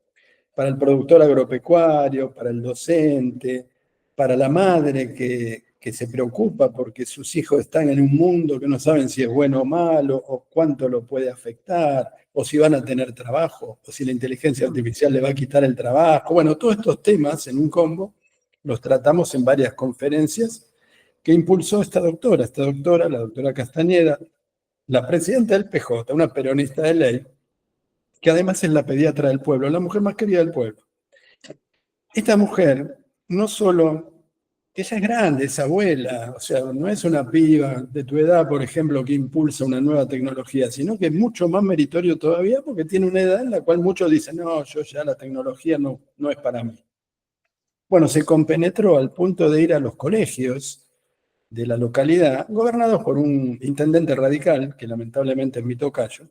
para el productor agropecuario, para el docente, para la madre que se preocupa porque sus hijos están en un mundo que no saben si es bueno o malo, o cuánto lo puede afectar, o si van a tener trabajo, o si la inteligencia artificial le va a quitar el trabajo. Bueno, todos estos temas en un combo los tratamos en varias conferencias que impulsó esta doctora, la doctora Castañeda, la presidenta del PJ, una peronista de ley, que además es la pediatra del pueblo, la mujer más querida del pueblo. Esta mujer, no solo, ella es grande, es abuela, o sea, no es una piba de tu edad, por ejemplo, que impulsa una nueva tecnología, sino que es mucho más meritorio todavía porque tiene una edad en la cual muchos dicen, no, yo ya la tecnología no es para mí. Bueno, se compenetró al punto de ir a los colegios de la localidad, gobernados por un intendente radical, que lamentablemente es mi tocayo,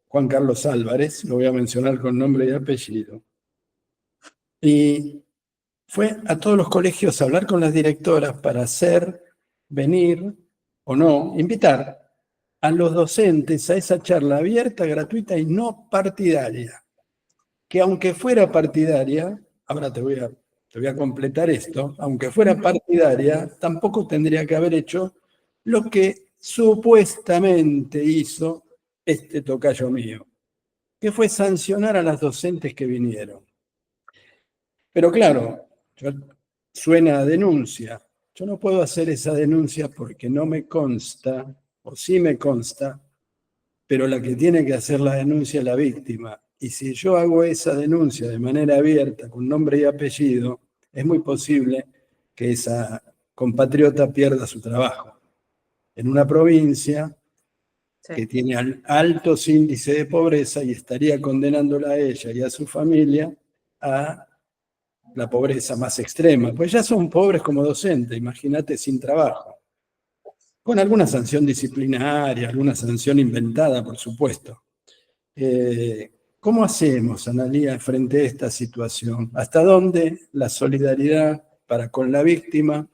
Juan Carlos Álvarez, lo voy a mencionar con nombre y apellido. Y fue a todos los colegios a hablar con las directoras para hacer venir o no, invitar a los docentes a esa charla abierta, gratuita y no partidaria. Que aunque fuera partidaria, ahora te voy a completar esto, aunque fuera partidaria, tampoco tendría que haber hecho lo que supuestamente hizo este tocayo mío, que fue sancionar a las docentes que vinieron. Pero claro, suena a denuncia. Yo no puedo hacer esa denuncia porque no me consta, o sí me consta, pero la que tiene que hacer la denuncia es la víctima. Y si yo hago esa denuncia de manera abierta, con nombre y apellido, es muy posible que esa compatriota pierda su trabajo. En una provincia sí. que tiene altos índices de pobreza y estaría condenándola a ella y a su familia a la pobreza más extrema, pues ya son pobres como docentes, imagínate, sin trabajo. Con alguna sanción disciplinaria, alguna sanción inventada, por supuesto. ¿Cómo hacemos, Analía, frente a esta situación? ¿Hasta dónde la solidaridad para con la víctima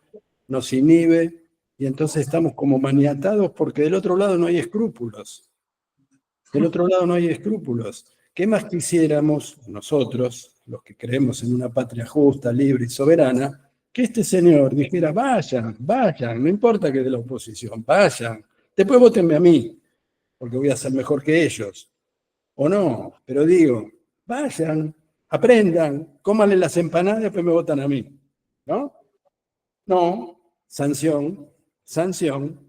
nos inhibe y entonces estamos como maniatados porque del otro lado no hay escrúpulos? Del otro lado no hay escrúpulos. ¿Qué más quisiéramos nosotros, los que creemos en una patria justa, libre y soberana, que este señor dijera, vayan, vayan, no importa que de la oposición, vayan, después votenme a mí, porque voy a ser mejor que ellos? O no, pero digo, vayan, aprendan, cómanle las empanadas y después me votan a mí, ¿no? No, sanción, sanción,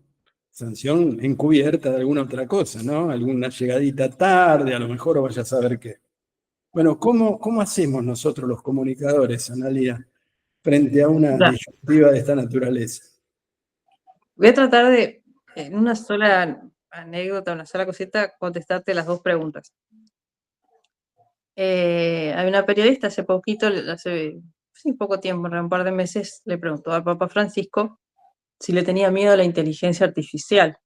sanción encubierta de alguna otra cosa, ¿no? Alguna llegadita tarde, a lo mejor, o vaya a saber qué. Bueno, ¿cómo hacemos nosotros los comunicadores, Analía, frente a una Ya. disyuntiva de esta naturaleza? Voy a tratar de, en una sola anécdota, una sola cosita, contestarte las dos preguntas. Hay una periodista hace poquito, hace sí, poco tiempo, un par de meses, le preguntó al Papa Francisco si le tenía miedo a la inteligencia artificial.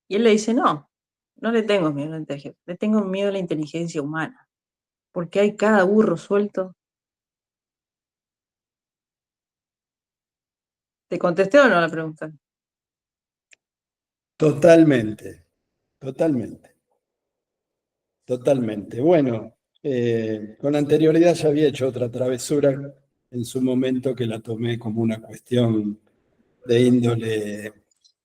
Y él le dice, no, no le tengo miedo a la inteligencia, le tengo miedo a la inteligencia humana, porque hay cada burro suelto. ¿Te contesté o no la pregunta? Totalmente, totalmente, totalmente. Bueno, con anterioridad ya había hecho otra travesura en su momento que la tomé como una cuestión de índole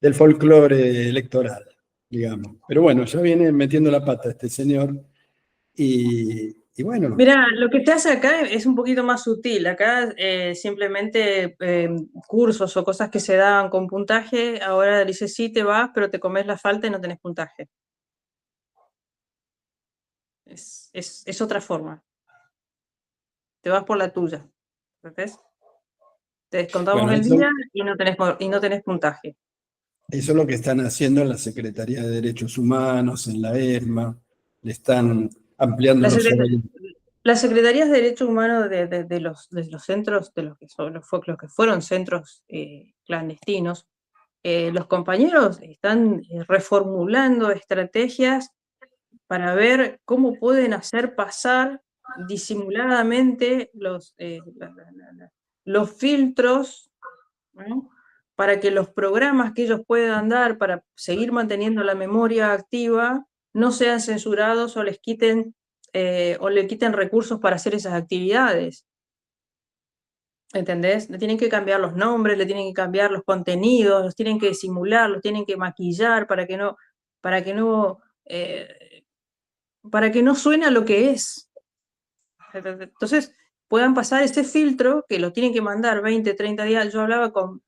del folclore electoral, digamos. Pero bueno, ya viene metiendo la pata este señor y bueno, Mira, lo que te hace acá es un poquito más sutil. Acá simplemente cursos o cosas que se daban con puntaje, ahora dices sí te vas, pero te comes la falta y no tenés puntaje. Es otra forma. Te vas por la tuya. ¿Entendés? Te descontamos bueno, el día y no tenés puntaje. eso es lo que están haciendo en la Secretaría de Derechos Humanos, en la ESMA, le están ampliando La, los secreta- horarios. las Secretarías de Derechos Humanos de los centros, de los que fueron centros clandestinos, los compañeros están reformulando estrategias para ver cómo pueden hacer pasar disimuladamente los filtros, ¿no? Para que los programas que ellos puedan dar para seguir manteniendo la memoria activa no sean censurados o o le quiten recursos para hacer esas actividades. ¿Entendés? Le tienen que cambiar los nombres, le tienen que cambiar los contenidos, los tienen que simular, los tienen que maquillar para que no, eh, para que no suene a lo que es. Entonces, puedan pasar ese filtro que lo tienen que mandar 20, 30 días. Yo hablaba con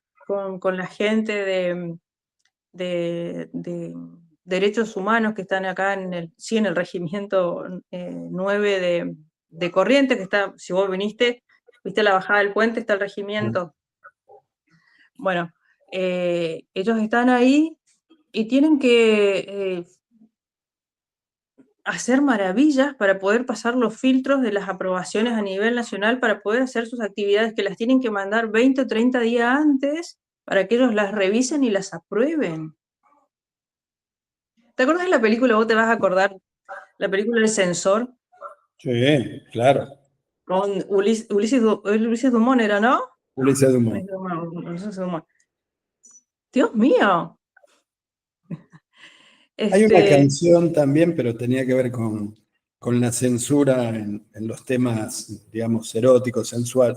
la gente de derechos humanos que están acá en el regimiento 9 de Corrientes, que está, si vos viste la bajada del puente, está el regimiento. Bueno, ellos están ahí y tienen que hacer maravillas para poder pasar los filtros de las aprobaciones a nivel nacional, para poder hacer sus actividades que las tienen que mandar 20 o 30 días antes para que ellos las revisen y las aprueben. ¿Te acuerdas de la película? Vos te vas a acordar, la película El Censor, Sí, claro, con Ulises Dumont era, ¿no? Ulises Dumont. Ulises Dumont. Dios mío. Hay una Este, canción también, pero tenía que ver con la censura en los temas, digamos, eróticos,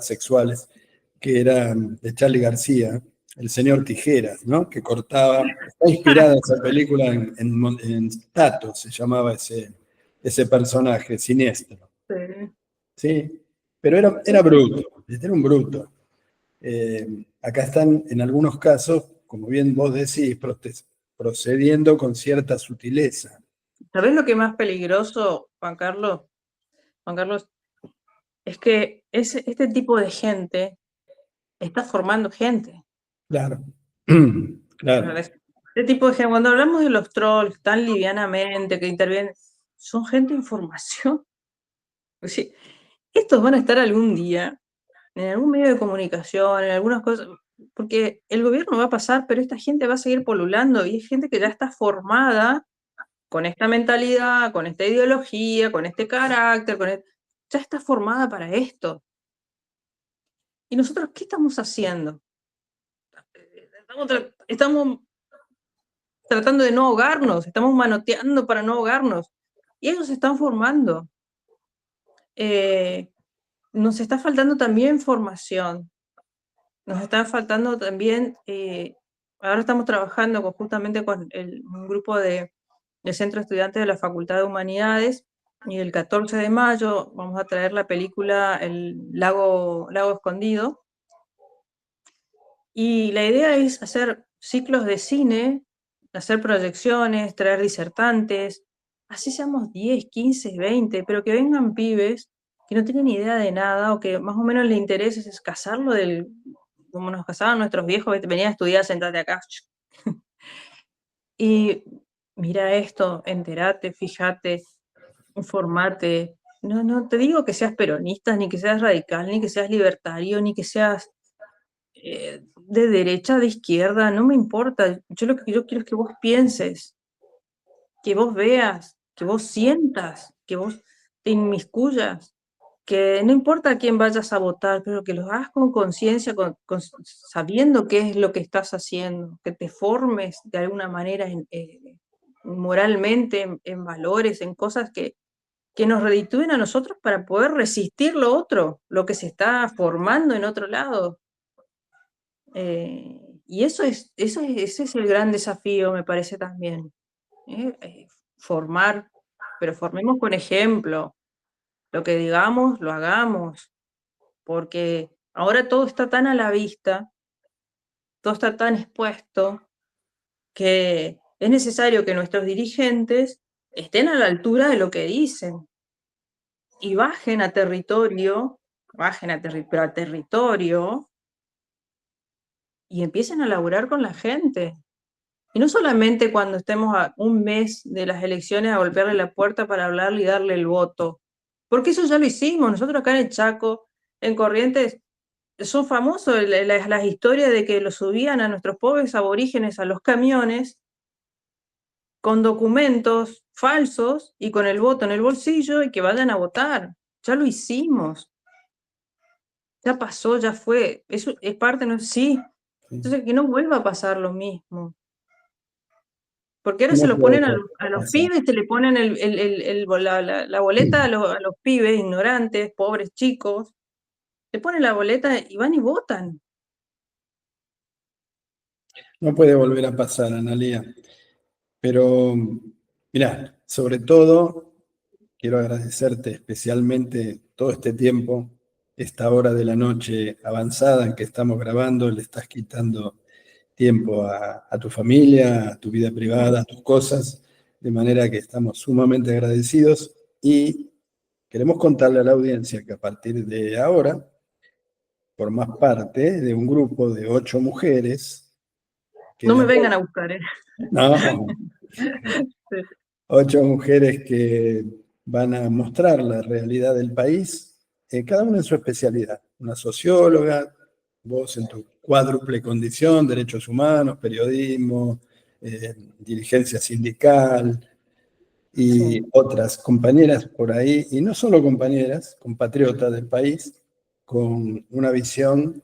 sexuales, que era de Charly García, El Señor Tijeras, ¿no? Que cortaba. Está inspirada esa película en Tato, se llamaba ese personaje siniestro. sí. ¿Sí? Pero era bruto, era un bruto. Acá están, en algunos casos, como bien vos decís, procediendo con cierta sutileza. ¿Sabés lo que es más peligroso, Juan Carlos? Juan Carlos, es que este tipo de gente está formando gente. Claro, claro, Este tipo de gente, cuando hablamos de los trolls tan livianamente que intervienen, son gente de información. Sí, estos van a estar algún día en algún medio de comunicación, en algunas cosas, porque el gobierno va a pasar, pero esta gente va a seguir polulando y es gente que ya está formada con esta mentalidad, con esta ideología, con este carácter, ya está formada para esto. ¿Y nosotros qué estamos haciendo? Estamos tratando de no ahogarnos, estamos manoteando para no ahogarnos. Y ellos se están formando. Nos está faltando también formación. Nos está faltando también, ahora estamos trabajando justamente con un grupo del Centro de Estudiantes de la Facultad de Humanidades, y el 14 de mayo vamos a traer la película El Lago Escondido. Y la idea es hacer ciclos de cine, hacer proyecciones, traer disertantes, así seamos 10, 15, 20, pero que vengan pibes que no tienen idea de nada o que más o menos les interesa es casarlo como nos casaban nuestros viejos, venían a estudiar, sentate acá. Y mira esto, entérate, fíjate, informate. No te digo que seas peronista, ni que seas radical, ni que seas libertario, ni que seas de derecha, de izquierda, no me importa. Lo que yo quiero es que vos pienses, que vos veas, que vos sientas, que vos te inmiscuyas, que no importa a quién vayas a votar, pero que lo hagas con conciencia, sabiendo qué es lo que estás haciendo, que te formes de alguna manera moralmente, en valores, en cosas que nos reditúen a nosotros para poder resistir lo otro, lo que se está formando en otro lado. Y ese es el gran desafío, me parece también. Formar, pero formemos con ejemplo. Lo que digamos, lo hagamos, porque ahora todo está tan a la vista, todo está tan expuesto, que es necesario que nuestros dirigentes estén a la altura de lo que dicen y bajen a territorio, pero a territorio, y empiecen a laburar con la gente. Y no solamente cuando estemos a un mes de las elecciones a golpearle la puerta para hablarle y darle el voto, porque eso ya lo hicimos. Nosotros acá en el Chaco, en Corrientes, son famosos las historias de que los subían a nuestros pobres aborígenes a los camiones con documentos falsos y con el voto en el bolsillo y que vayan a votar. Ya lo hicimos. Ya pasó, ya fue. Eso es parte, ¿no? Sí. Entonces, que no vuelva a pasar lo mismo. Porque ahora se No lo puede ponen a los pasar. pibes, se le ponen la boleta a los pibes ignorantes, pobres chicos, le ponen la boleta y van y votan. No puede volver a pasar, Analía. Pero, mirá, sobre todo, quiero agradecerte especialmente todo este tiempo, esta hora de la noche avanzada en que estamos grabando, le estás quitando tiempo a tu familia, a tu vida privada, a tus cosas, de manera que estamos sumamente agradecidos y queremos contarle a la audiencia que a partir de ahora formás parte de un grupo de 8 mujeres que No me vengan a buscar, ¿eh? no, 8 mujeres que van a mostrar la realidad del país, cada una en su especialidad. Una socióloga, vos en tu cuádruple condición, derechos humanos, periodismo, dirigencia sindical, y Sí. otras compañeras por ahí, y no solo compañeras, compatriotas del país, con una visión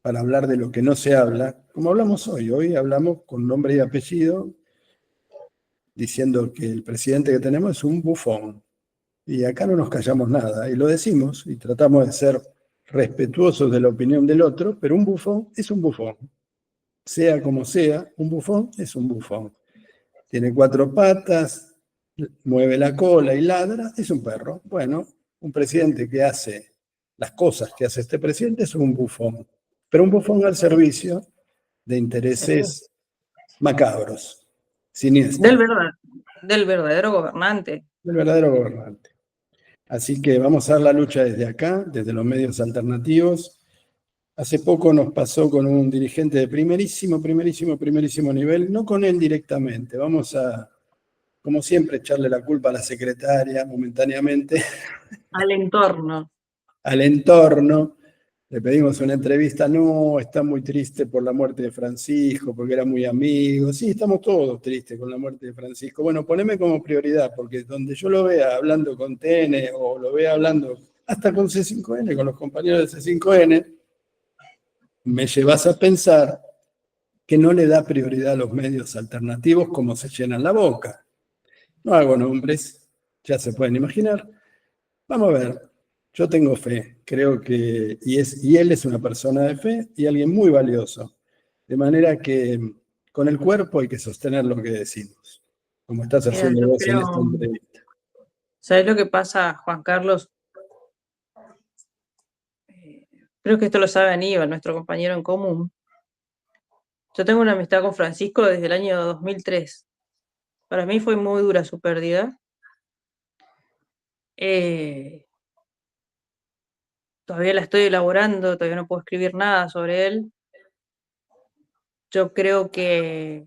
para hablar de lo que no se habla, como hablamos hoy. Hoy hablamos con nombre y apellido, diciendo que el presidente que tenemos es un bufón. Y acá no nos callamos nada, y lo decimos, y tratamos de ser respetuosos de la opinión del otro, pero un bufón es un bufón. Sea como sea, un bufón es un bufón. Tiene 4 patas, mueve la cola y ladra, es un perro. Bueno, un presidente que hace las cosas que hace este presidente es un bufón, pero un bufón al servicio de intereses macabros, Del, siniestros, verdad, del verdadero gobernante. del verdadero gobernante. Así que vamos a dar la lucha desde acá, desde los medios alternativos. Hace poco nos pasó con un dirigente de primerísimo nivel, no con él directamente. Vamos a, como siempre, echarle la culpa a la secretaria momentáneamente, Al entorno. al entorno, le pedimos una entrevista, no, está muy triste por la muerte de Francisco, porque era muy amigo. Sí, estamos todos tristes con la muerte de Francisco. Bueno, poneme como prioridad, porque donde yo lo vea hablando con TN o lo vea hablando hasta con C5N, con los compañeros de C5N, me llevas a pensar que no le da prioridad a los medios alternativos como se llenan la boca. No hago nombres, ya se pueden imaginar. Vamos a ver, yo tengo fe, creo que, y él es una persona de fe y alguien muy valioso. De manera que con el cuerpo hay que sostener lo que decimos, como estás Mira, haciendo yo vos en esta creo, entrevista. ¿sabes lo que pasa, Juan Carlos? Eh, Creo que esto lo sabe Aníbal, nuestro compañero en común. Yo tengo una amistad con Francisco desde el año 2003. Para mí fue muy dura su pérdida. Eh, Todavía la estoy elaborando, todavía no puedo escribir nada sobre él. Yo creo que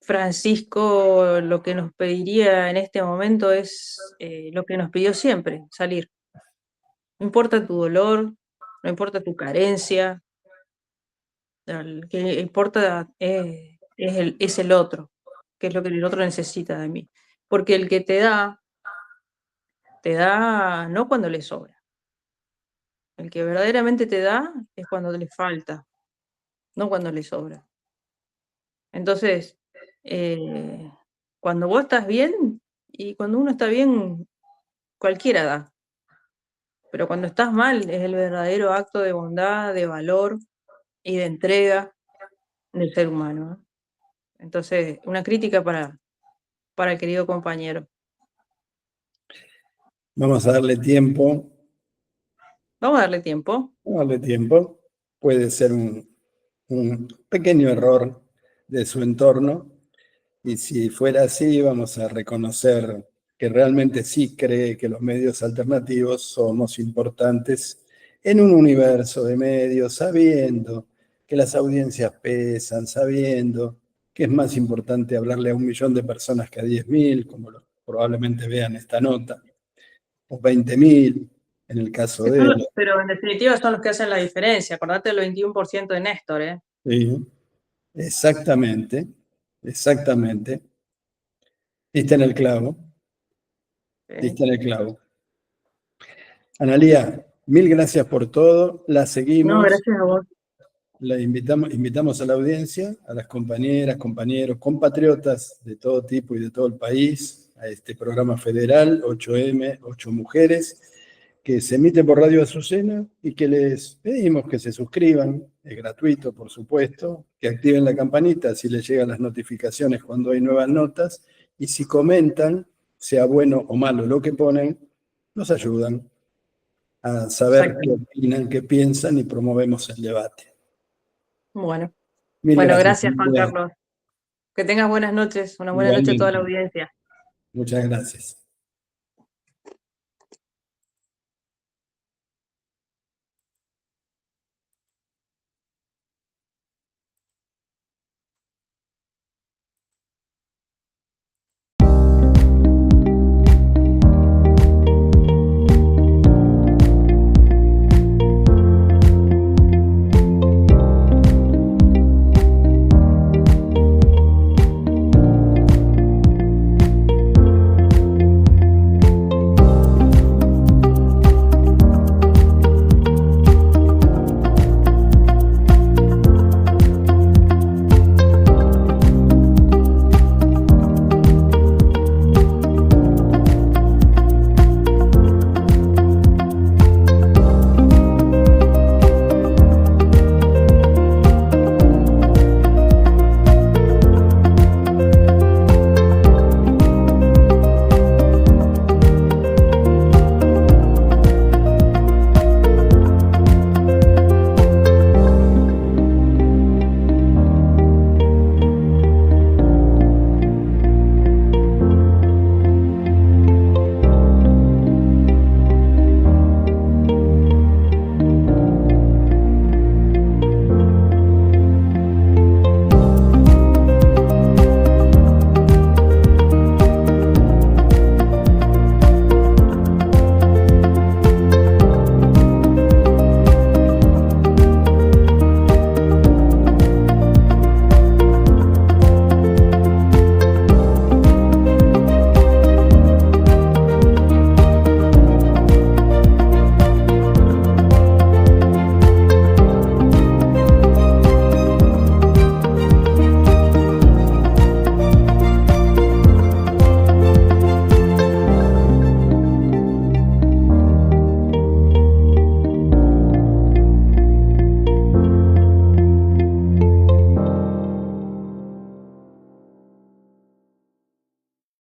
Francisco lo que nos pediría en este momento es lo que nos pidió siempre, salir. No importa tu dolor, no importa tu carencia, lo que importa es el otro, que es lo que el otro necesita de mí. Porque el que te da no cuando le sobra. El que verdaderamente te da es cuando le falta, no cuando le sobra. Entonces, eh, cuando vos estás bien, y cuando uno está bien, cualquiera da. Pero cuando estás mal, es el verdadero acto de bondad, de valor y de entrega del ser humano, ¿no? Entonces, una crítica para el querido compañero. Vamos a darle tiempo, Vamos a darle tiempo. vamos a darle tiempo. Puede ser un pequeño error de su entorno, y si fuera así, vamos a reconocer que realmente sí cree que los medios alternativos somos importantes en un universo de medios, sabiendo que las audiencias pesan, sabiendo que es más importante hablarle a 1 millón de personas que a 10.000, como probablemente vean esta nota, o 20.000 en el caso de él. Pero en definitiva son los que hacen la diferencia. Acordate del 21% de Néstor, ¿eh? Sí, exactamente, exactamente. Diste en el clavo, Sí. diste en el clavo. Analía, mil gracias por todo. La No, seguimos. gracias a vos. La invitamos a la audiencia, a las compañeras, compañeros, compatriotas de todo tipo y de todo el país, a este programa federal 8M, 8 Mujeres, que se emite por Radio Azucena y que les pedimos que se suscriban, es gratuito por supuesto, que activen la campanita si les llegan las notificaciones cuando hay nuevas notas, y si comentan, sea bueno o malo lo que ponen, nos ayudan a saber Exacto. qué opinan, qué piensan y promovemos el debate. Bueno, Mil bueno, gracias, gracias, Juan Silvia. Carlos. Que tengas buenas noches, una buena noche a toda la Igualmente. audiencia. Muchas gracias.